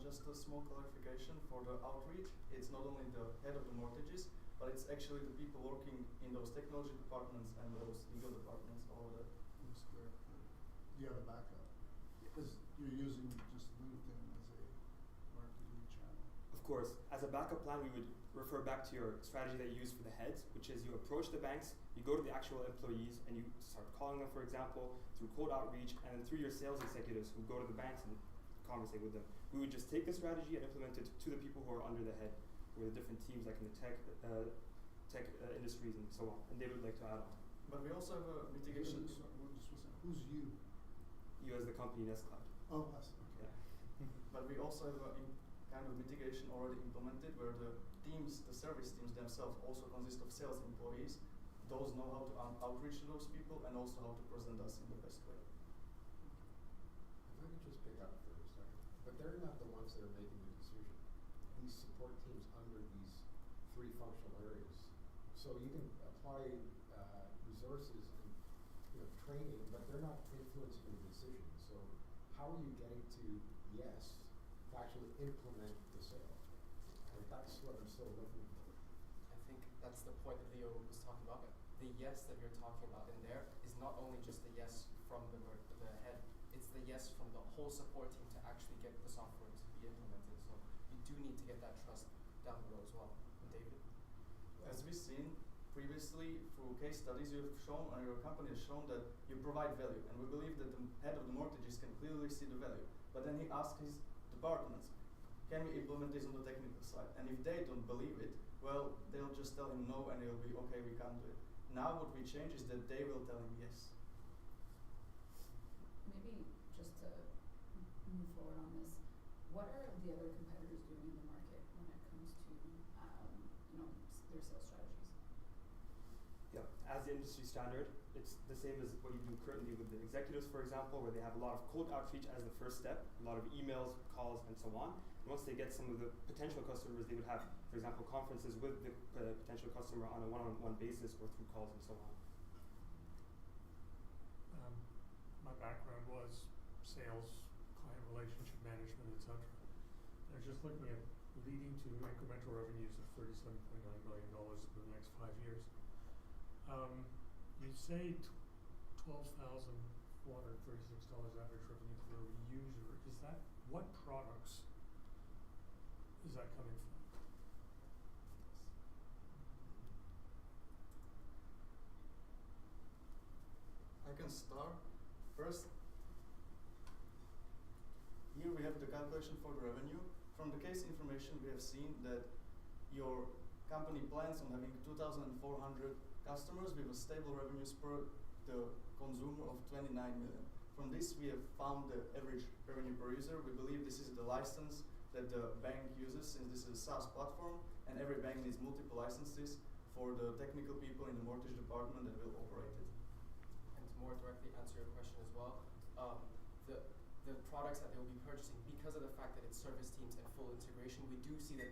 Just a small clarification for the outreach. It's not only the head of the mortgages, but it's actually the people working in those technology departments and those legal departments, all of that. That's clear. Do you have a backup? Because you're using just LinkedIn as a marketing channel. Of course, as a backup plan, we would refer back to your strategy that you use for the heads, which is you approach the banks, you go to the actual employees, and you start calling them, for example, through cold outreach, and then through your sales executives who go to the banks and conversate with them. We would just take the strategy and implement it to the people who are under the head, or the different teams like in the tech industries and so on. And David would like to add on. But we also have a mitigation. Who's you? you as the company NestCloud. Oh, I see. Yeah. But we also have a kind of mitigation already implemented where the teams, the service teams themselves also consist of sales employees. Those know how to outreach to those people and also how to present us in the best way. If I could just pick up for a second, but they're not the ones that are making the decision. These support teams under these three functional areas. So you can apply resources and training, but they're not influencing the decision. So how are you getting to yes to actually implement the sale? And that's what I'm still looking for. I think that's the point that Leo was talking about. The yes that you're talking about in there is not only just the yes from the head, it's the yes from the whole support team to actually get the software to be implemented. So you do need to get that trust down the road as well. And David? As we've seen previously through case studies, you've shown, or your company has shown that you provide value, and we believe that the head of the mortgages can clearly see the value. But then he asks his departments, can we implement this on the technical side? And if they don't believe it, well, they'll just tell him no, and he'll be, okay, we can't do it. Now what we change is that they will tell him yes. Maybe just to move forward on this, what are the other competitors doing in the market when it comes to their sales strategies? Yeah, as the industry standard, it's the same as what you do currently with the executives, for example, where they have a lot of cold outreach as the first step, a lot of emails, calls, and so on. And once they get some of the potential customers, they would have, for example, conferences with the potential customer on a one-on-one basis or through calls and so on. My background was sales, client relationship management, etc. I was just looking at leading to incremental revenues of $37.9 million over the next 5 years. You say $12,436 average revenue per user. Is that, what products is that coming from? I can start. First, here we have the calculation for the revenue. From the case information, we have seen that your company plans on having 2,400 customers with a stable revenues per the consumer of 29 million. From this, we have found the average revenue per user. We believe this is the license that the bank uses, since this is a SaaS platform, and every bank needs multiple licenses for the technical people in the mortgage department that will operate it. And to more directly answer your question as well, the products that they will be purchasing, because of the fact that it's service teams and full integration, we do see that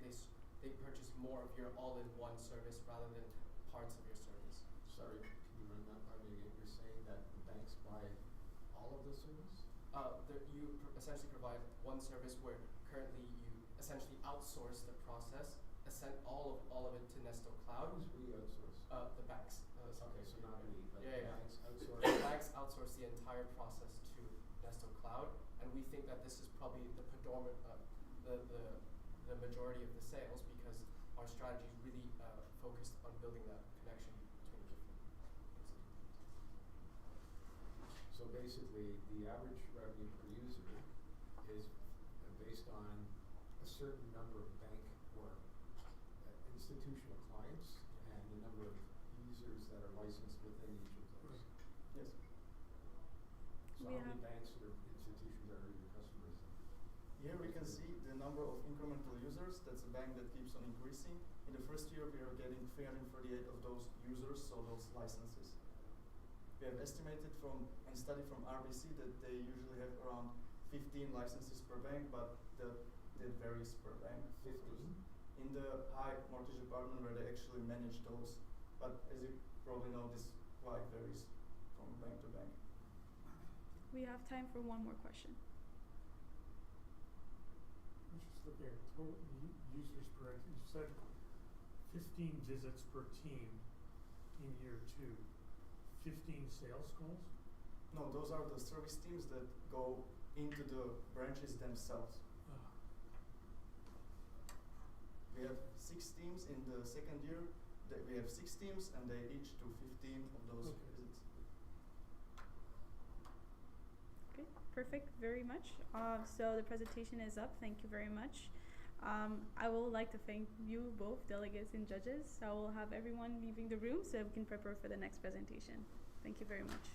they purchase more of your all-in-one service rather than parts of your service. Sorry, can you run that by me again? You're saying that the banks buy all of the service? You essentially provide one service where currently you essentially outsource the process, all of it to Nesto Cloud. Who's we outsource? The banks. Okay, so not we, but yeah. banks outsource. Banks outsource the entire process to Nesto Cloud, and we think that this is probably the predominant, the majority of the sales, because our strategy is really focused on building that connection between the different institutions. So basically, the average revenue per user is based on a certain number of bank or institutional clients and the number of users that are licensed within each of those. Yes. So how many banks or institutions are your customers? Here we can see the number of incremental users. That's a bank that keeps on increasing. In the first year, we are getting 338 of those users, so those licenses. We have estimated from, and studied from RBC that they usually have around 15 licenses per bank, but that varies per bank. 15? In the high mortgage department where they actually manage those. But as you probably know, this quite varies from bank to bank. We have time for one more question. I'm just looking at total users per, you said 15 visits per team in year 2. 15 sales calls? No, those are the service teams that go into the branches themselves. We have 6 teams in the second year. We have 6 teams, and they each do 15 of those visits. Okay, perfect, very much. So the presentation is up. Thank you very much. I would like to thank you both, delegates and judges. I will have everyone leaving the room so we can prepare for the next presentation. Thank you very much.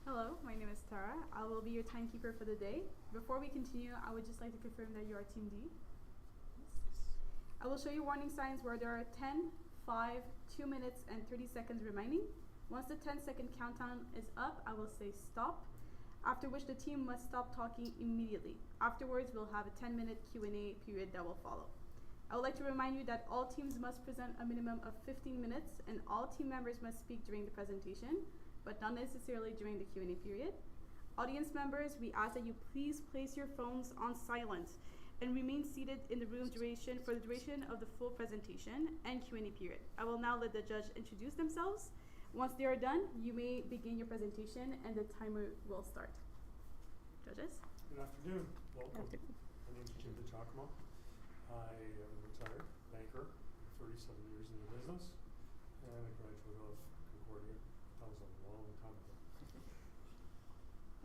Hello, my name is Tara. I will be your timekeeper for the day. Before we continue, I would just like to confirm that you are Team D. I will show you warning signs where there are 10, 5, 2 minutes, and 30 seconds remaining. Once the 10-second countdown is up, I will say stop, after which the team must stop talking immediately. Afterwards, we'll have a 10-minute Q&A period that will follow. I would like to remind you that all teams must present a minimum of 15 minutes, and all team members must speak during the presentation, but not necessarily during the Q&A period. Audience members, we ask that you please place your phones on silent and remain seated in the room for the duration of the full presentation and Q&A period. I will now let the judge introduce themselves. Once they are done, you may begin your presentation and the timer will start. Judges? Good afternoon. Welcome. Good afternoon. My name is Jim DeGiacomo. I am a retired banker, 37 years in the business, and a graduate of Concordia. That was a long time ago.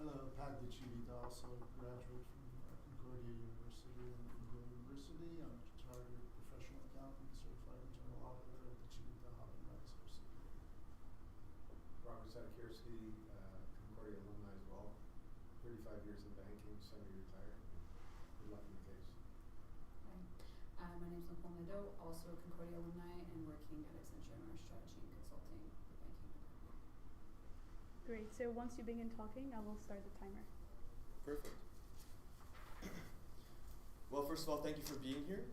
Hello, Pat DiCivita, also a graduate from Concordia University and Indiana University. I'm a chartered professional accountant, certified internal auditor at DiCivita, Hopkins Rice, Robert Sadakirski, Concordia alumni as well. 35 years in banking, semi-retired. Good luck in the case. Hi, my name is Nicole Nadeau, also Concordia alumni and working at Accenture in our strategy and consulting banking department. Great, so once you begin talking, I will start the timer. Perfect. Well, first of all, thank you for being here.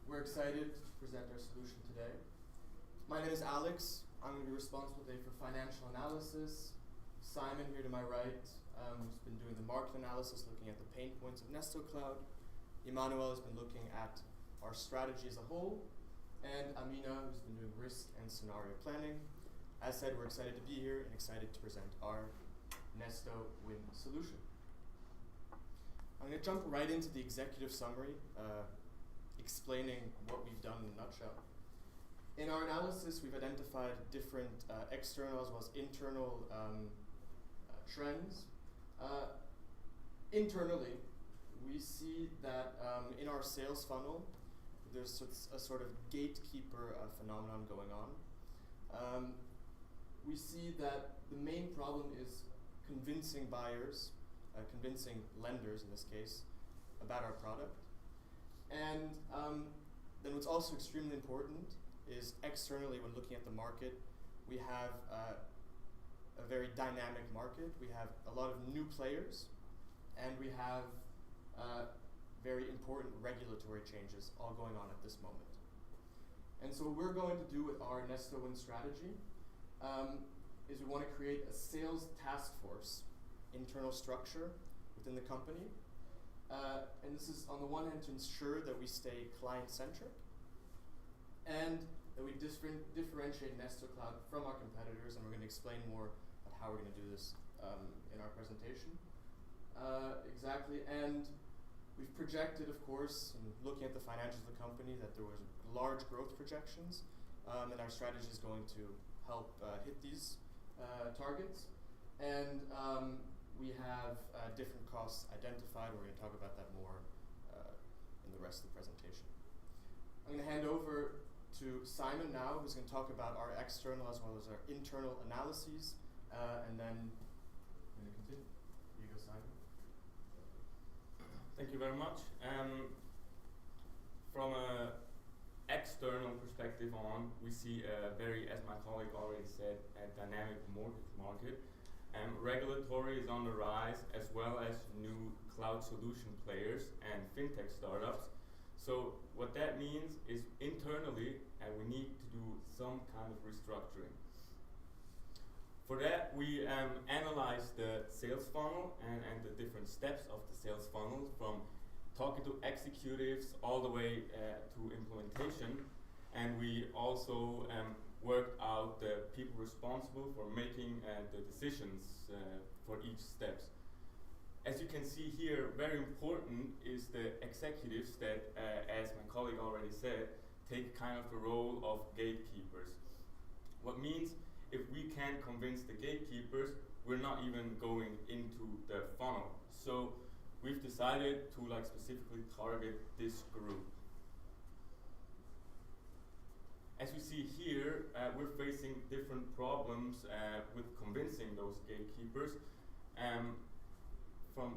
We're excited to present our solution today. My name is Alex. I'm going to be responsible today for financial analysis. Simon, here to my right, who's been doing the market analysis, looking at the pain points of Nesto Cloud. Emmanuel has been looking at our strategy as a whole. And Amina, who's been doing risk and scenario planning. As said, we're excited to be here and excited to present our Nesto Win solution. I'm going to jump right into the executive summary, explaining what we've done in a nutshell. In our analysis, we've identified different external as well as internal trends. Internally, we see that in our sales funnel, there's a sort of gatekeeper phenomenon going on. We see that the main problem is convincing buyers, convincing lenders in this case, about our product. And then what's also extremely important is externally, when looking at the market, we have a very dynamic market. We have a lot of new players, and we have very important regulatory changes all going on at this moment. And so what we're going to do with our Nesto Win strategy is we want to create a sales task force internal structure within the company. And this is on the one hand to ensure that we stay client-centric and that we differentiate Nesto Cloud from our competitors, and we're going to explain more about how we're going to do this in our presentation. Exactly, and we've projected, of course, in looking at the financials of the company, that there was large growth projections, and our strategy is going to help hit these targets. And we have different costs identified. We're going to talk about that more in the rest of the presentation. I'm going to hand over to Simon now, who's going to talk about our external as well as our internal analyses, and then I'm going to continue. Here you go, Simon. Thank you very much. From an external perspective on, we see a very, as my colleague already said, a dynamic mortgage market. Regulatory is on the rise, as well as new cloud solution players and fintech startups. So what that means is internally, we need to do some kind of restructuring. For that, we analyze the sales funnel and the different steps of the sales funnel, from talking to executives all the way to implementation. And we also worked out the people responsible for making the decisions for each steps. As you can see here, very important is the executives that, as my colleague already said, take kind of the role of gatekeepers. What means if we can't convince the gatekeepers, we're not even going into the funnel. So we've decided to like specifically target this group. As we see here, we're facing different problems with convincing those gatekeepers. From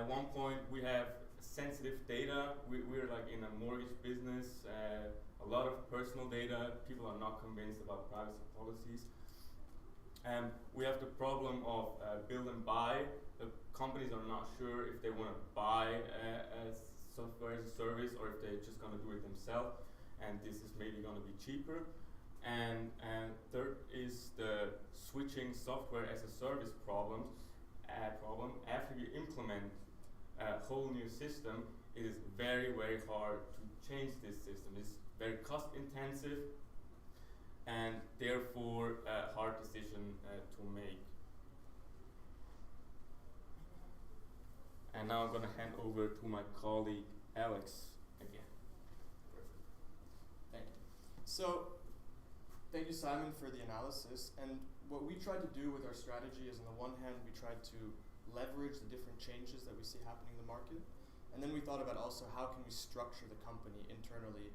one point, we have sensitive data. We're like in a mortgage business, a lot of personal data. People are not convinced about privacy policies. We have the problem of build and buy. The companies are not sure if they want to buy software as a service or if they're just going to do it themselves. And this is maybe going to be cheaper. And third is the switching software as a service problem. After you implement a whole new system, it is very, very hard to change this system. It's very cost intensive and therefore a hard decision to make. And now I'm going to hand over to my colleague Alex again. Thank you. So, thank you, Simon, for the analysis. And what we tried to do with our strategy is, on the one hand, we tried to leverage the different changes that we see happening in the market. And then we thought about also how can we structure the company internally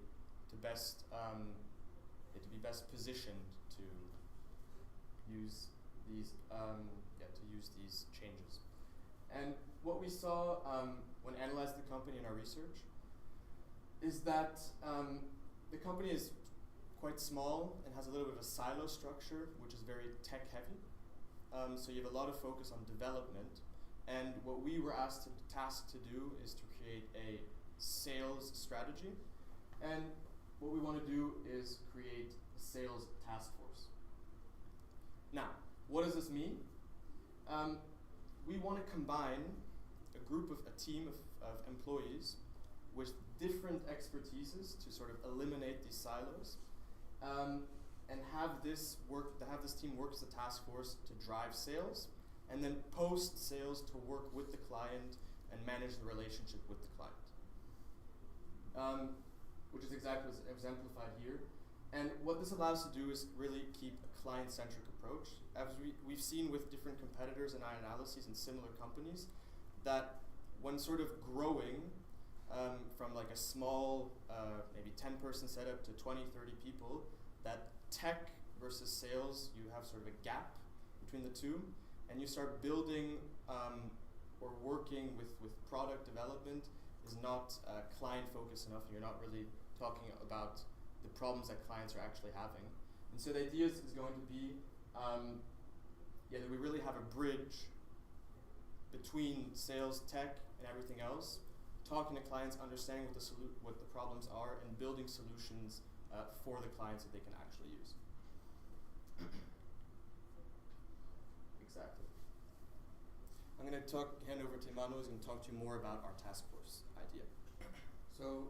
to best, to be best positioned to use these, changes. And what we saw when analyzing the company in our research is that the company is quite small and has a little bit of a silo structure, which is very tech heavy. So you have a lot of focus on development. And what we were tasked to do is to create a sales strategy. And what we want to do is create a sales task force. Now, what does this mean? We want to combine a team of employees with different expertises to sort of eliminate these silos, and have this team work as a task force to drive sales, and then post-sales to work with the client and manage the relationship with the client, which is exactly what's exemplified here. And what this allows us to do is really keep a client-centric approach. As we've seen with different competitors in our analyses in similar companies, that when sort of growing from like a small, maybe 10-person setup to 20, 30 people, that tech versus sales, you have sort of a gap between the two, and you start building or working with product development is not client-focused enough, and you're not really talking about the problems that clients are actually having. And so the idea is going to be that we really have a bridge between sales, tech, and everything else, talking to clients, understanding what the problems are, and building solutions for the clients that they can actually use. Exactly. I'm going to hand over to Emmanuel, who's going to talk to you more about our task force idea. So,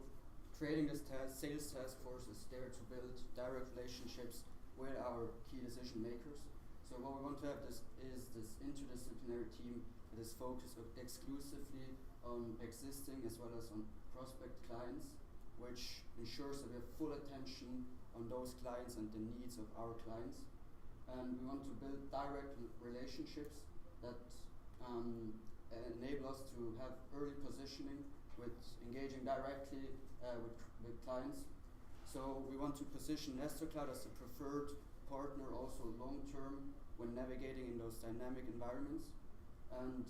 creating this sales task force is there to build direct relationships with our key decision makers. So what we want to have is this interdisciplinary team that is focused exclusively on existing as well as on prospect clients, which ensures that we have full attention on those clients and the needs of our clients. And we want to build direct relationships that enable us to have early positioning with engaging directly with clients. So we want to position NestoCloud as the preferred partner also long-term when navigating in those dynamic environments. And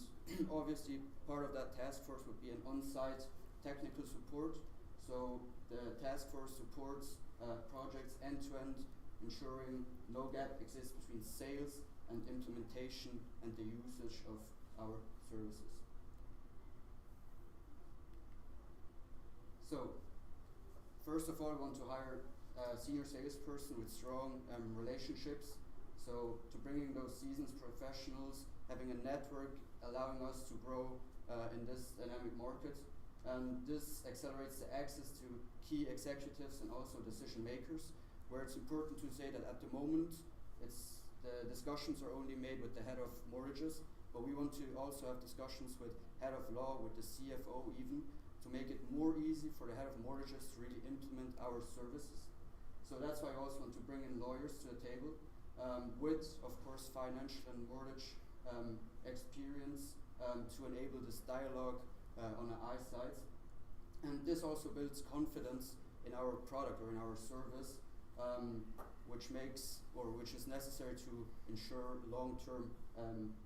obviously part of that task force would be an on-site technical support. So the task force supports projects end-to-end, ensuring no gap exists between sales and implementation and the usage of our services. So, first of all, we want to hire a senior salesperson with strong relationships. So, to bring in those seasoned professionals, having a network allowing us to grow in this dynamic market. And this accelerates the access to key executives and also decision makers, where it's important to say that at the moment, the discussions are only made with the head of mortgages, but we want to also have discussions with head of law, with the CFO even, to make it more easy for the head of mortgages to really implement our services. So that's why I also want to bring in lawyers to the table, with, of course, financial and mortgage experience to enable this dialogue on the eyesight. And this also builds confidence in our product or in our service, which is necessary to ensure long-term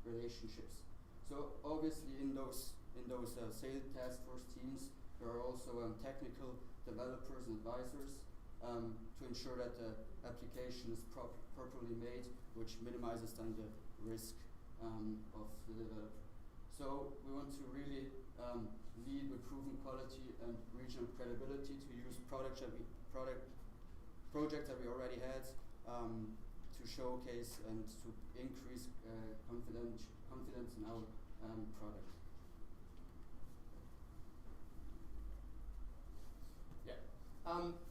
relationships. So obviously in those sales task force teams, there are also technical developers and advisors to ensure that the application is properly made, which minimizes then the risk of the developer. So we want to really lead with proven quality and regional credibility to use projects that we already had to showcase and to increase confidence in our product.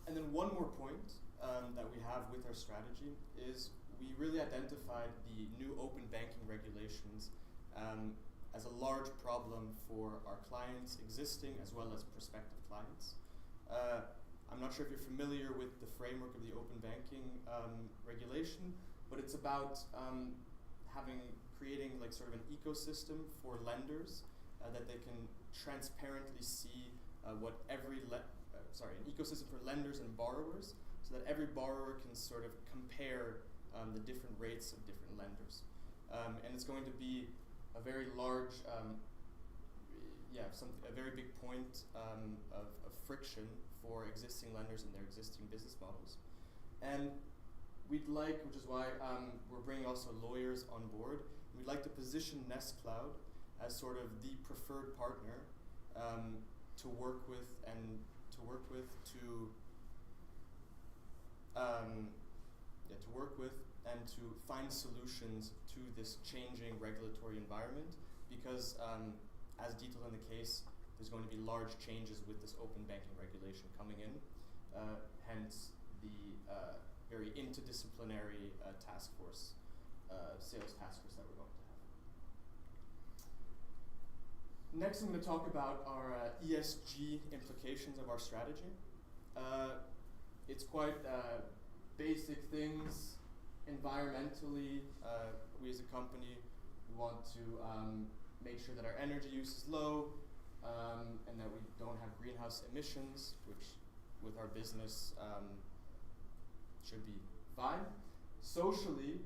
And then one more point that we have with our strategy is we really identified the new open banking regulations as a large problem for our clients, existing as well as prospective clients. I'm not sure if you're familiar with the framework of the open banking regulation, but it's about creating like sort of an ecosystem for lenders that they can transparently see what an ecosystem for lenders and borrowers, so that every borrower can sort of compare the different rates of different lenders. And it's going to be a very large, a very big point of friction for existing lenders and their existing business models. And we'd like, which is why we're bringing also lawyers on board, we'd like to position Nest Cloud as sort of the preferred partner to work with and to find solutions to this changing regulatory environment, because as detailed in the case, there's going to be large changes with this open banking regulation coming in, hence the very interdisciplinary sales task force that we're going to have. Next, I'm going to talk about our ESG implications of our strategy. It's quite basic things. Environmentally, we as a company want to make sure that our energy use is low and that we don't have greenhouse emissions, which with our business should be fine. Socially,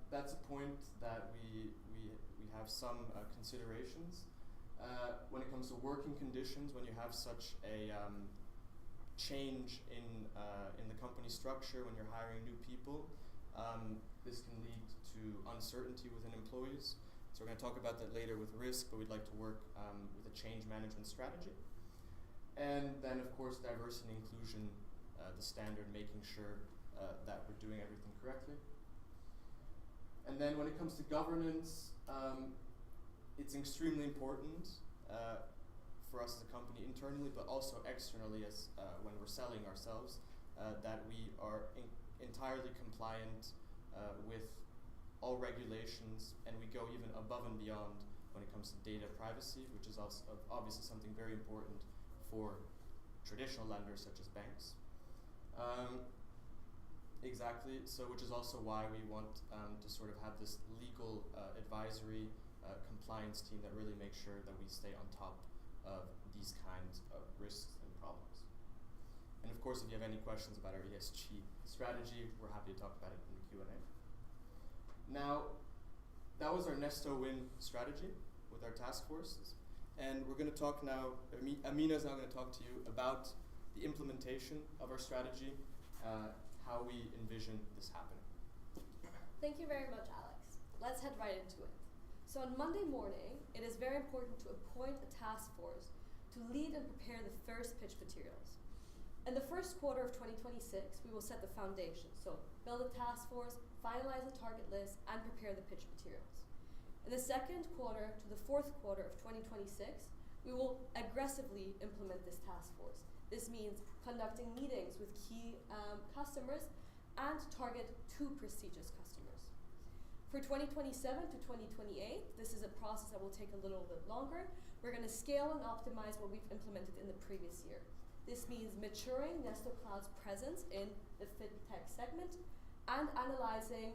that's a point that we have some considerations. When it comes to working conditions, when you have such a change in the company structure, when you're hiring new people, this can lead to uncertainty within employees. So we're going to talk about that later with risk, but we'd like to work with a change management strategy. And then, of course, diversity and inclusion, the standard, making sure that we're doing everything correctly. And then when it comes to governance, it's extremely important for us as a company internally, but also externally as when we're selling ourselves, that we are entirely compliant with all regulations, and we go even above and beyond when it comes to data privacy, which is also obviously something very important for traditional lenders such as banks. Exactly, so which is also why we want to sort of have this legal advisory compliance team that really makes sure that we stay on top of these kinds of risks and problems. And of course, if you have any questions about our ESG strategy, we're happy to talk about it in the Q&A. Now, that was our Nesto Win strategy with our task forces. And we're going to talk now, Amina is now going to talk to you about the implementation of our strategy, how we envision this happening. Thank you very much, Alex. Let's head right into it. So on Monday morning, it is very important to appoint a task force to lead and prepare the first pitch materials. In the first quarter of 2026, we will set the foundation. So build a task force, finalize the target list, and prepare the pitch materials. In the second quarter to the fourth quarter of 2026, we will aggressively implement this task force. This means conducting meetings with key customers and target 2 prestigious customers. For 2027 to 2028, this is a process that will take a little bit longer. We're going to scale and optimize what we've implemented in the previous year. This means maturing Nesto Cloud's presence in the fintech segment and analyzing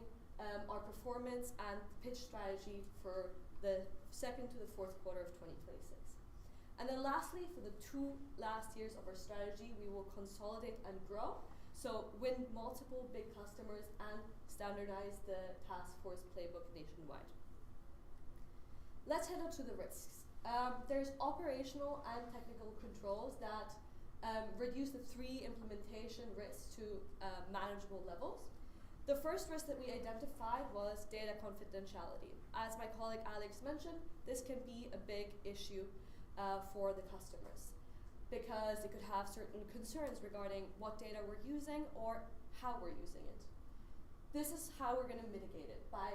our performance and pitch strategy for the second to the fourth quarter of 2026. And then lastly, for the 2 last years of our strategy, we will consolidate and grow. So win multiple big customers and standardize the task force playbook nationwide. Let's head on to the risks. There's operational and technical controls that reduce the 3 implementation risks to manageable levels. The first risk that we identified was data confidentiality. As my colleague Alex mentioned, this can be a big issue for the customers because it could have certain concerns regarding what data we're using or how we're using it. This is how we're going to mitigate it, by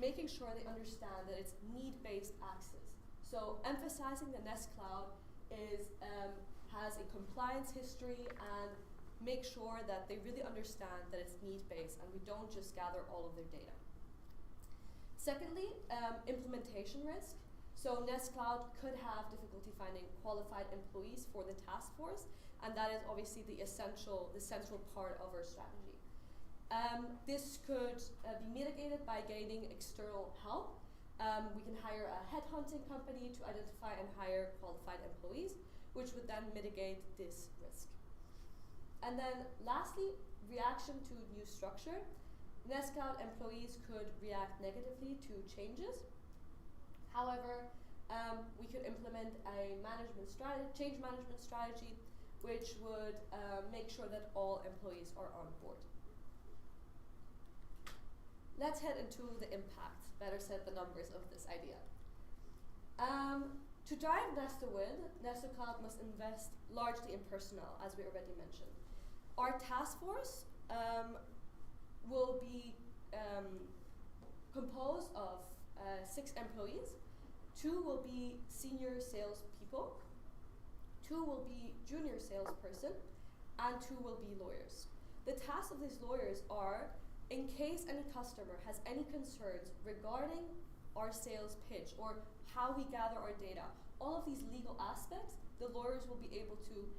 making sure they understand that it's need-based access. So emphasizing the Nest Cloud has a compliance history, and make sure that they really understand that it's need-based and we don't just gather all of their data. Secondly, implementation risk. So Nest Cloud could have difficulty finding qualified employees for the task force, and that is obviously the central part of our strategy. This could be mitigated by gaining external help. We can hire a headhunting company to identify and hire qualified employees, which would then mitigate this risk. And then lastly, reaction to new structure. Nest Cloud employees could react negatively to changes. However, we could implement a change management strategy, which would make sure that all employees are on board. Let's head into the impact, better said, the numbers of this idea. To drive Nest to win, Nest Cloud must invest largely in personnel, as we already mentioned. Our task force will be composed of 6 employees. 2 will be senior salespeople, 2 will be junior salesperson, and 2 will be lawyers. The tasks of these lawyers are, in case any customer has any concerns regarding our sales pitch or how we gather our data, all of these legal aspects, the lawyers will be able to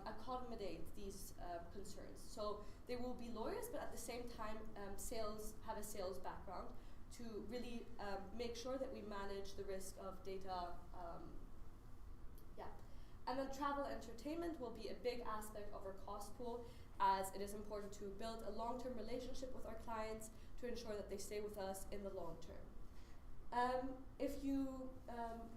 accommodate these concerns. So they will be lawyers, but at the same time have a sales background to really make sure that we manage the risk of data. And then travel and entertainment will be a big aspect of our cost pool, as it is important to build a long-term relationship with our clients to ensure that they stay with us in the long term. If you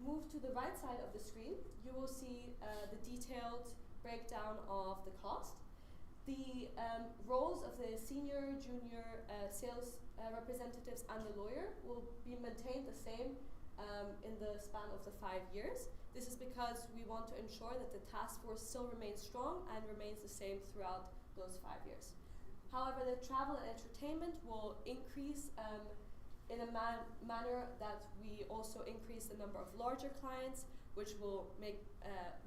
move to the right side of the screen, you will see the detailed breakdown of the cost. The roles of the senior, junior sales representatives and the lawyer will be maintained the same in the span of the 5 years. This is because we want to ensure that the task force still remains strong and remains the same throughout those 5 years. However, the travel and entertainment will increase in a manner that we also increase the number of larger clients, which will make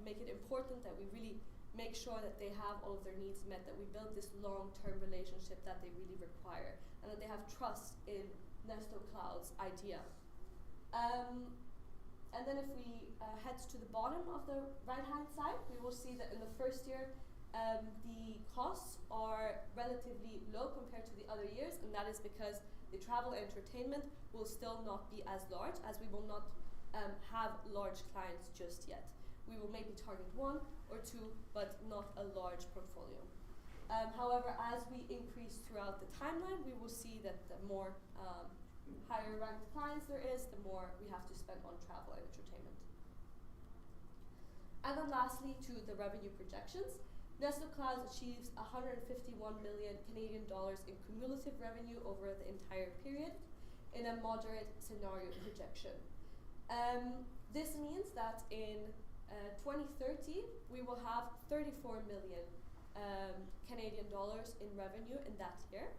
it important that we really make sure that they have all of their needs met, that we build this long-term relationship that they really require, and that they have trust in Nesto Cloud's idea. And then if we head to the bottom of the right-hand side, we will see that in the first year, the costs are relatively low compared to the other years, and that is because the travel and entertainment will still not be as large, as we will not have large clients just yet. We will maybe target 1 or 2, but not a large portfolio. However, as we increase throughout the timeline, we will see that the more higher ranked clients there is, the more we have to spend on travel and entertainment. And then lastly, to the revenue projections. Nesto Cloud achieves 151 million Canadian dollars in cumulative revenue over the entire period in a moderate scenario projection. This means that in 2030, we will have 34 million Canadian dollars in revenue in that year.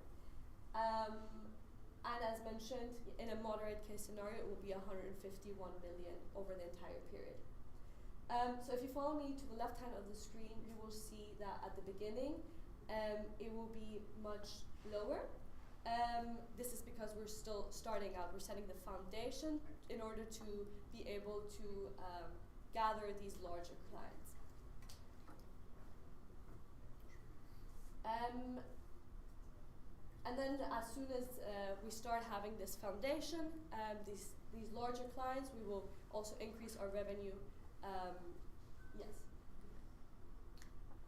And as mentioned, in a moderate case scenario, it will be 151 million over the entire period. So if you follow me to the left hand of the screen, you will see that at the beginning, it will be much lower. This is because we're still starting out. We're setting the foundation in order to be able to gather these larger clients. And then as soon as we start having this foundation, these larger clients, we will also increase our revenue. Yes.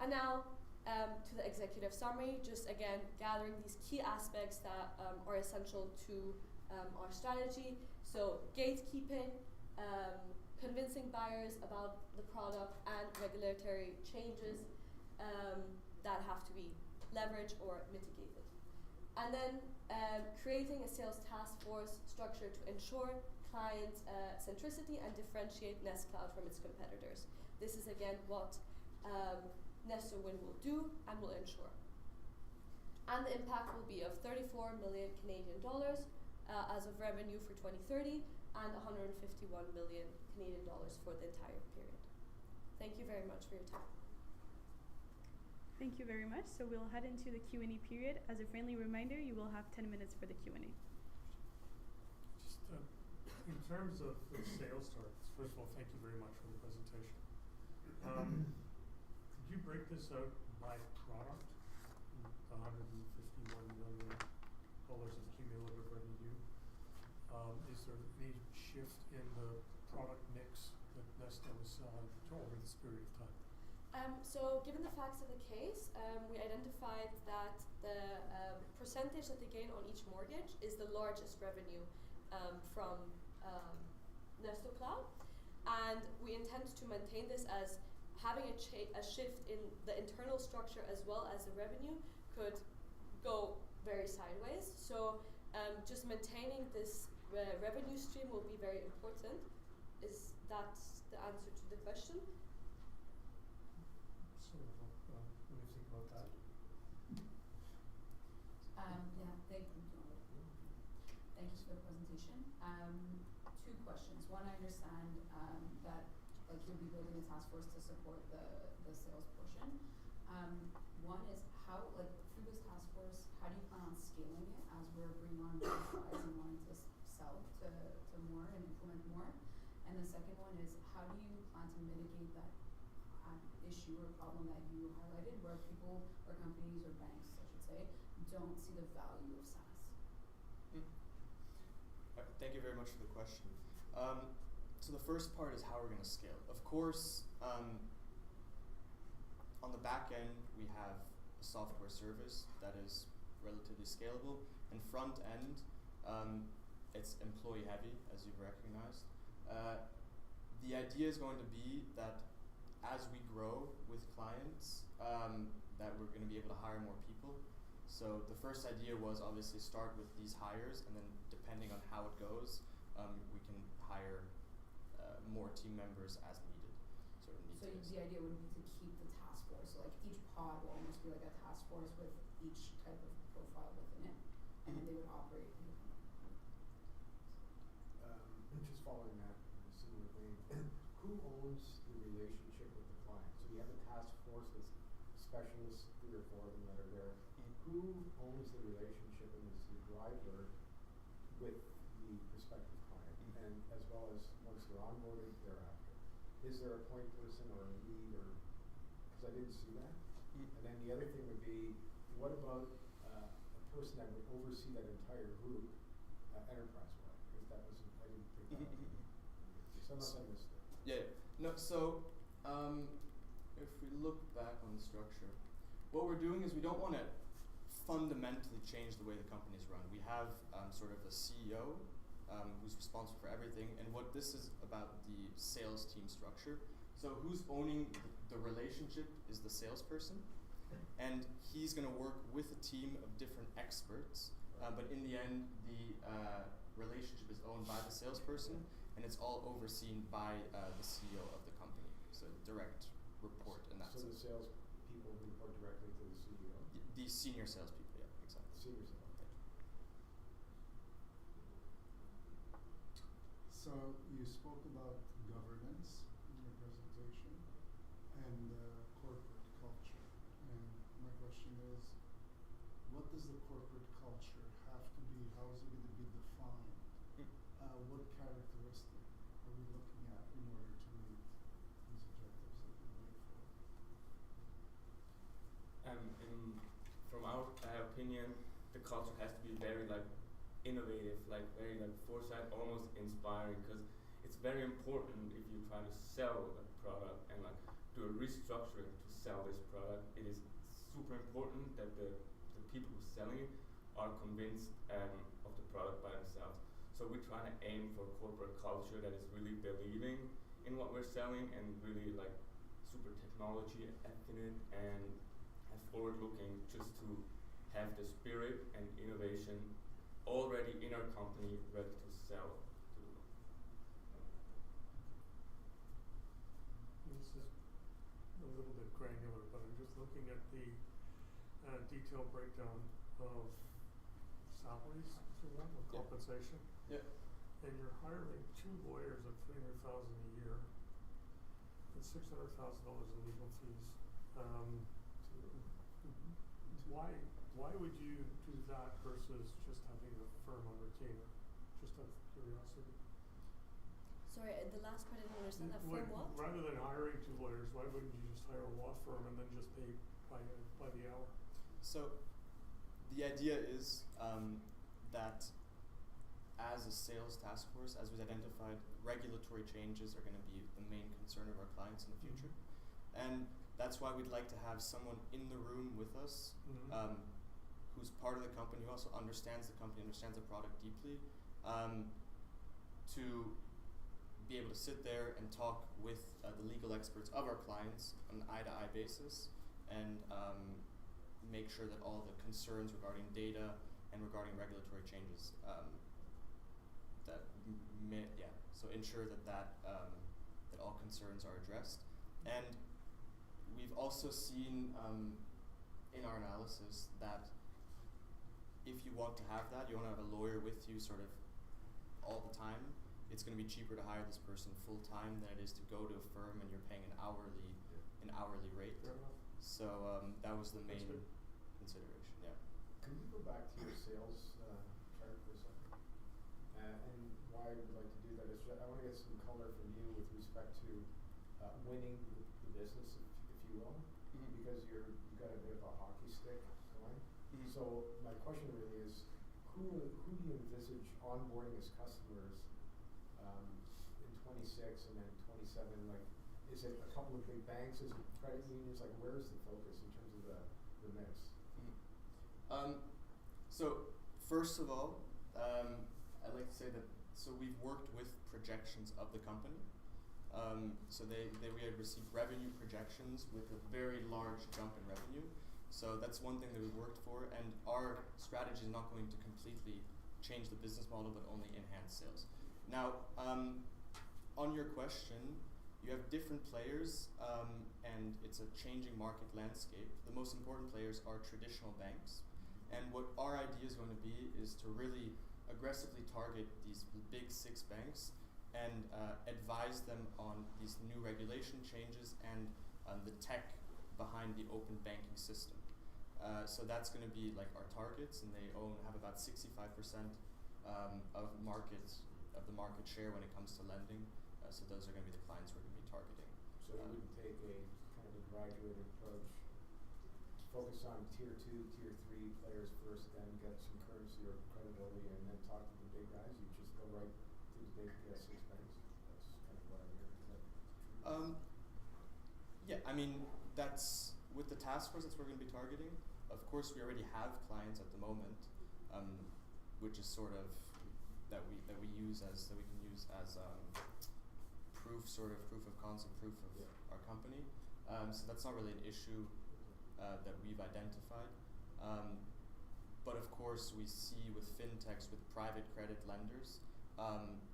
And now to the executive summary, just again gathering these key aspects that are essential to our strategy. So gatekeeping, convincing buyers about the product, and regulatory changes that have to be leveraged or mitigated. And then creating a sales task force structure to ensure client centricity and differentiate Nest Cloud from its competitors. This is again what NestoWin will do and will ensure. And the impact will be of 34 million Canadian dollars as of revenue for 2030 and 151 million Canadian dollars for the entire period. Thank you very much for your time. Thank you very much. So we'll head into the Q&A period. As a friendly reminder, you will have 10 minutes for the Q&A. Just in terms of the sales targets, first of all, thank you very much for the presentation. Could you break this out by product? The $151 million of cumulative revenue. Is there any shift in the product mix that Nesto is over this period of time? So given the facts of the case, we identified that the percentage that they gain on each mortgage is the largest revenue from Nesto Cloud. And we intend to maintain this as having a shift in the internal structure as well as the revenue could go very sideways. So just maintaining this revenue stream will be very important. Is that the answer to the question? Sort of, what do you think about that? Yeah, thank you for the presentation. Two questions. One, I understand that you'll be building a task force to support the sales portion. One is how, through this task force, how do you plan on scaling it as we're bringing on more supplies and wanting to sell to more and implement more? And the second one is how do you plan to mitigate that issue or problem that you highlighted where people or companies or banks, I should say, don't see the value of SaaS? Thank you very much for the question. So the first part is how we're going to scale. Of course, on the back end, we have a software service that is relatively scalable. And front end, it's employee heavy, as you've recognized. The idea is going to be that as we grow with clients, that we're going to be able to hire more people. So the first idea was obviously start with these hires, and then depending on how it goes, we can hire more team members as needed. So the idea would be to keep the task force. So each pod will almost be like a task force with each type of profile within it, and then they would operate independently. Just following that in a similar vein, who owns the relationship with the client? So you have a task force with specialists, 3 or 4 of them that are there. Who owns the relationship and is the driver with the prospective client, and as well as once they're onboarded thereafter? Is there a point person or a lead, or because I didn't see that? And then the other thing would be, what about a person that would oversee that entire group enterprise-wide? Because that wasn't, I didn't pick that up. So unless I missed it. Yeah. No. So if we look back on the structure, what we're doing is we don't want to fundamentally change the way the company is run. We have sort of a CEO who's responsible for everything, and what this is about the sales team structure. So who's owning the relationship is the salesperson, and he's going to work with a team of different experts, but in the end the relationship is owned by the salesperson, and it's all overseen by the CEO of the company. So direct report in that sense. So the sales people report directly to the CEO? The senior salespeople, yeah, exactly. Senior sales. So you spoke about governance in your presentation and corporate culture. And my question is, what does the corporate culture have to be? How is it going to be defined? What characteristic are we looking at in order to meet these objectives that we're looking for? From our opinion, the culture has to be very like innovative, like very like foresight, almost inspiring, because it's very important if you try to sell a product and like do a restructuring to sell this product. It is super important that the people who are selling it are convinced of the product by themselves. So we try to aim for corporate culture that is really believing in what we're selling and really like super technology affine and forward looking, just to have the spirit and innovation already in our company ready to sell to. This is a little bit granular, but I'm just looking at the detailed breakdown of salaries, if you want, or compensation. Yeah. And you're hiring 2 lawyers at $300,000 a year and $600,000 in legal fees. Why would you do that versus just having a firm on retainer? Just out of curiosity. Sorry, the last part I didn't understand. That Like, firm what? rather than hiring 2 lawyers, why wouldn't you just hire a law firm and then just pay by the hour? So the idea is that as a sales task force, as we've identified, regulatory changes are going to be the main concern of our clients in the future. And that's why we'd like to have someone in the room with us who's part of the company, who also understands the company, understands the product deeply, to be able to sit there and talk with the legal experts of our clients on an eye-to-eye basis and make sure that all the concerns regarding data and regarding regulatory changes so ensure that all concerns are addressed. And we've also seen in our analysis that if you want to have that, you want to have a lawyer with you sort of all the time, it's going to be cheaper to hire this person full time than it is to go to a firm and you're paying an hourly rate. So that was the main consideration. Yeah. Can you go back to your sales chart for a second? And why I would like to do that is I want to get some color from you with respect to winning the business, if you will, because you've got a bit of a hockey stick going. So my question really is, who do you envisage onboarding as customers in 26 and then 27? Like, is it a couple of big banks? Is it credit unions? Like, where is the focus in terms of the mix? So first of all, I'd like to say that we've worked with projections of the company. So we had received revenue projections with a very large jump in revenue. So that's one thing that we worked for, and our strategy is not going to completely change the business model, but only enhance sales. Now, on your question, you have different players, and it's a changing market landscape. The most important players are traditional banks, and what our idea is going to be is to really aggressively target these big 6 banks and advise them on these new regulation changes and the tech behind the open banking system. So that's going to be like our targets, and they have about 65% of the market share when it comes to lending. So those are going to be the clients we're going to be targeting. So you would take a kind of a graduated approach, focus on tier 2, tier 3 players first, then get some currency or credibility, and then talk to the big guys. You just go right to the big 6 banks. That's kind of what I'm hearing. Is that true? Yeah, I mean, that's with the task force, that's what we're going to be targeting. Of course, we already have clients at the moment, which is sort of that we can use as proof of concept, proof of our company. So that's not really an issue that we've identified. But of course, we see with fintechs, with private credit lenders,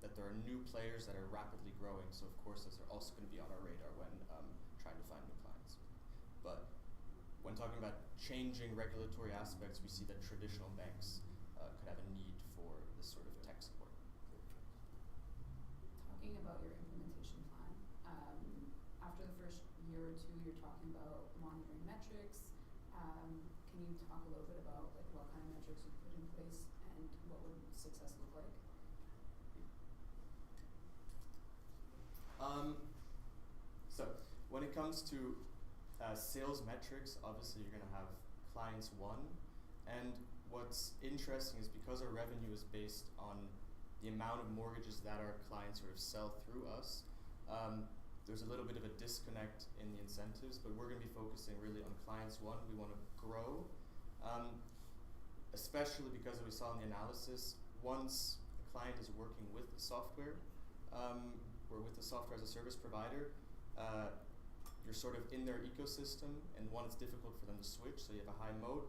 that there are new players that are rapidly growing. So of course, those are also going to be on our radar when trying to find new clients. But when talking about changing regulatory aspects, we see that traditional banks could have a need for this sort of tech support. Talking about your implementation plan, after the first year or 2, you're talking about monitoring metrics. Can you talk a little bit about like what kind of metrics you put in place and what would success look like? So when it comes to sales metrics, obviously you're going to have clients 1, and what's interesting is because our revenue is based on the amount of mortgages that our clients sort of sell through us, there's a little bit of a disconnect in the incentives, but we're going to be focusing really on clients. One, we want to grow, especially because we saw in the analysis, once a client is working with the software, or with the software as a service provider, you're sort of in their ecosystem, and one, it's difficult for them to switch, so you have a high moat,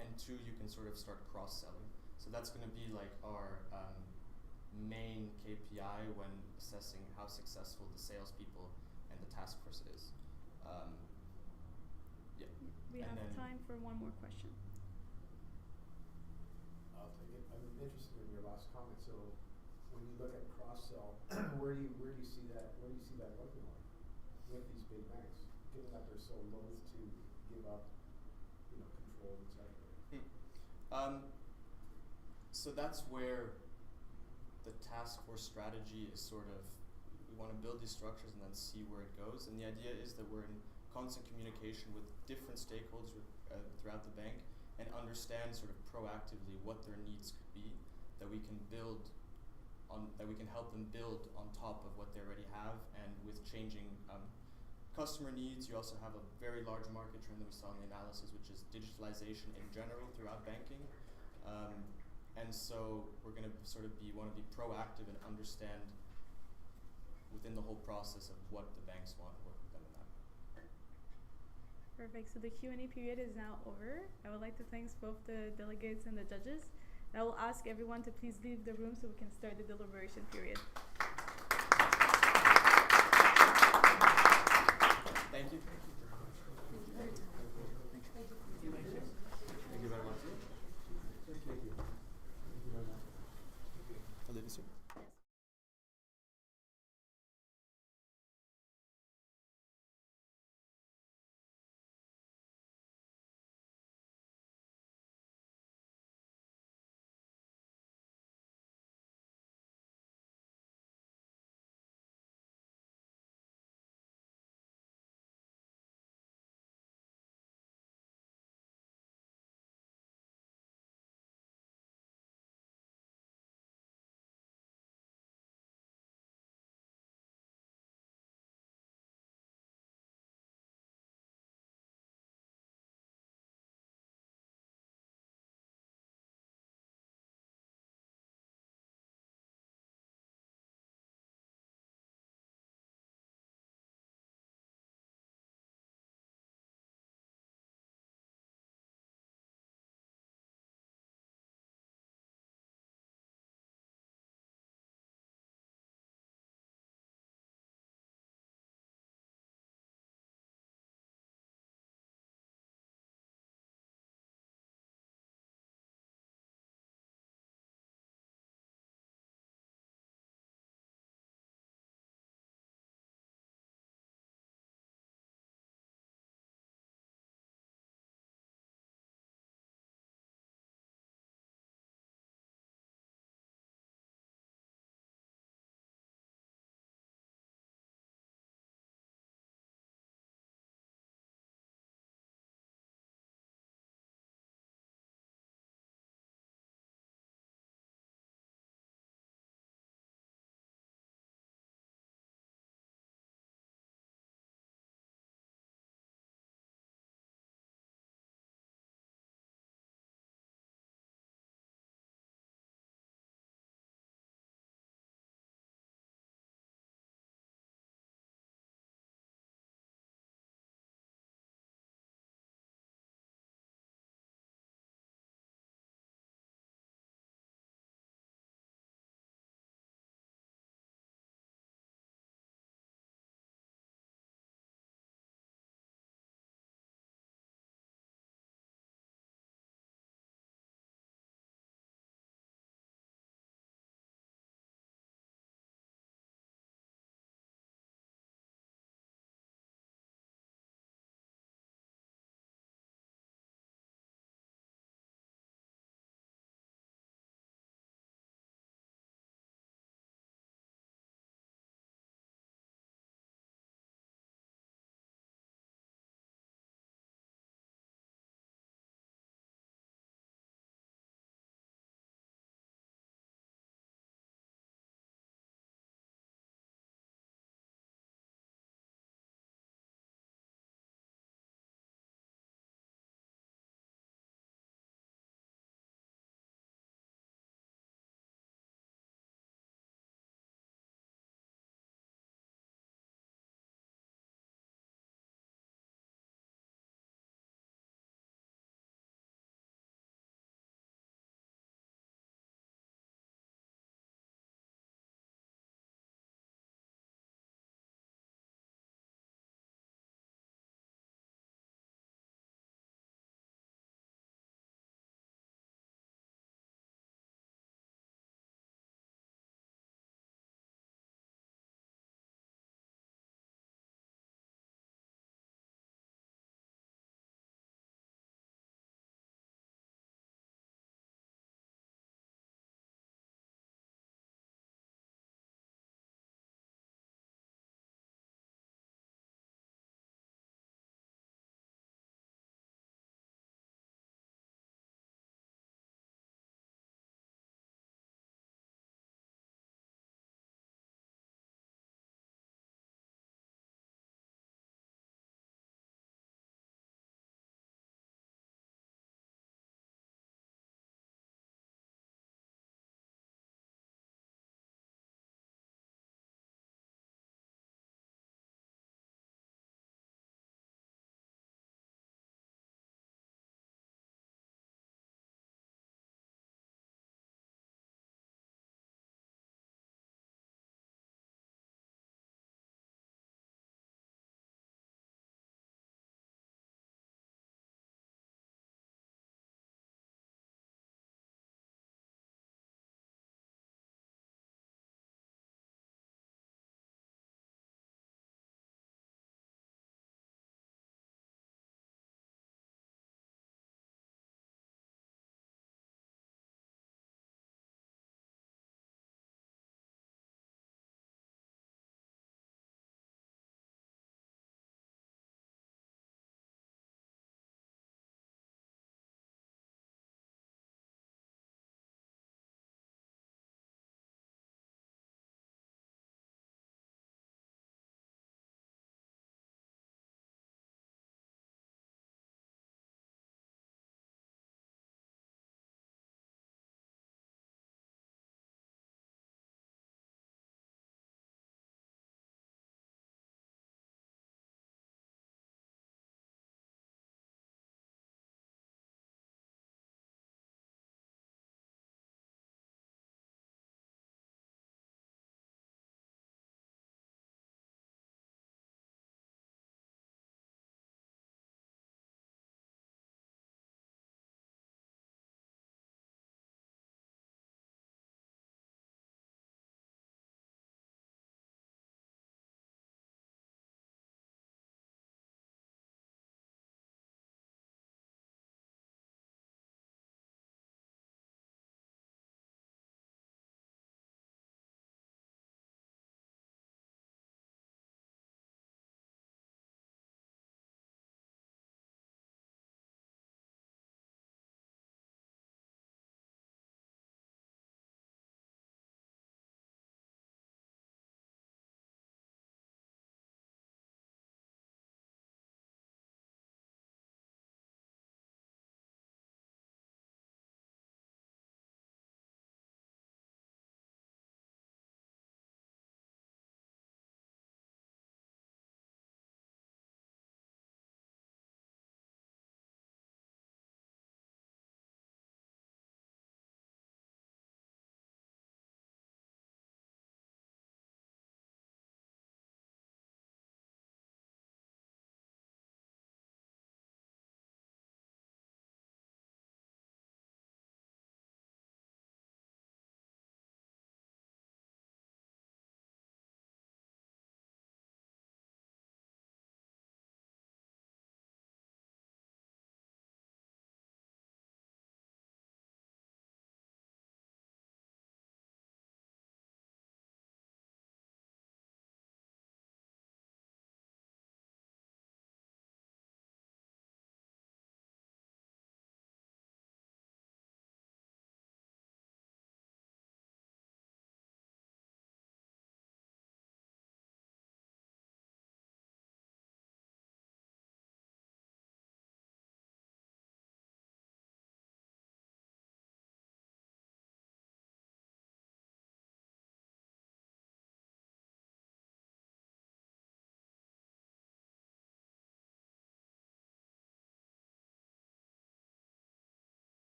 and two, you can sort of start cross-selling. So that's going to be like our main KPI when assessing how successful the salespeople and the task force is. Yeah. We and have time for one more question. I'll take it. I'm interested in your last comment. So when you look at cross-sell, where do you see that looking like with these big banks, given that they're so loath to give up, control, etc. So that's where the task force strategy is sort of, we want to build these structures and then see where it goes. And the idea is that we're in constant communication with different stakeholders throughout the bank and understand sort of proactively what their needs could be, that we can build on, that we can help them build on top of what they already have. And with changing customer needs, you also have a very large market trend that we saw in the analysis, which is digitalization in general throughout banking. And so we're going to sort of want to be proactive and understand within the whole process of what the banks want and work with them in that. Perfect. So the Q&A period is now over. I would like to thank both the delegates and the judges. And I will ask everyone to please leave the room so we can start the deliberation period.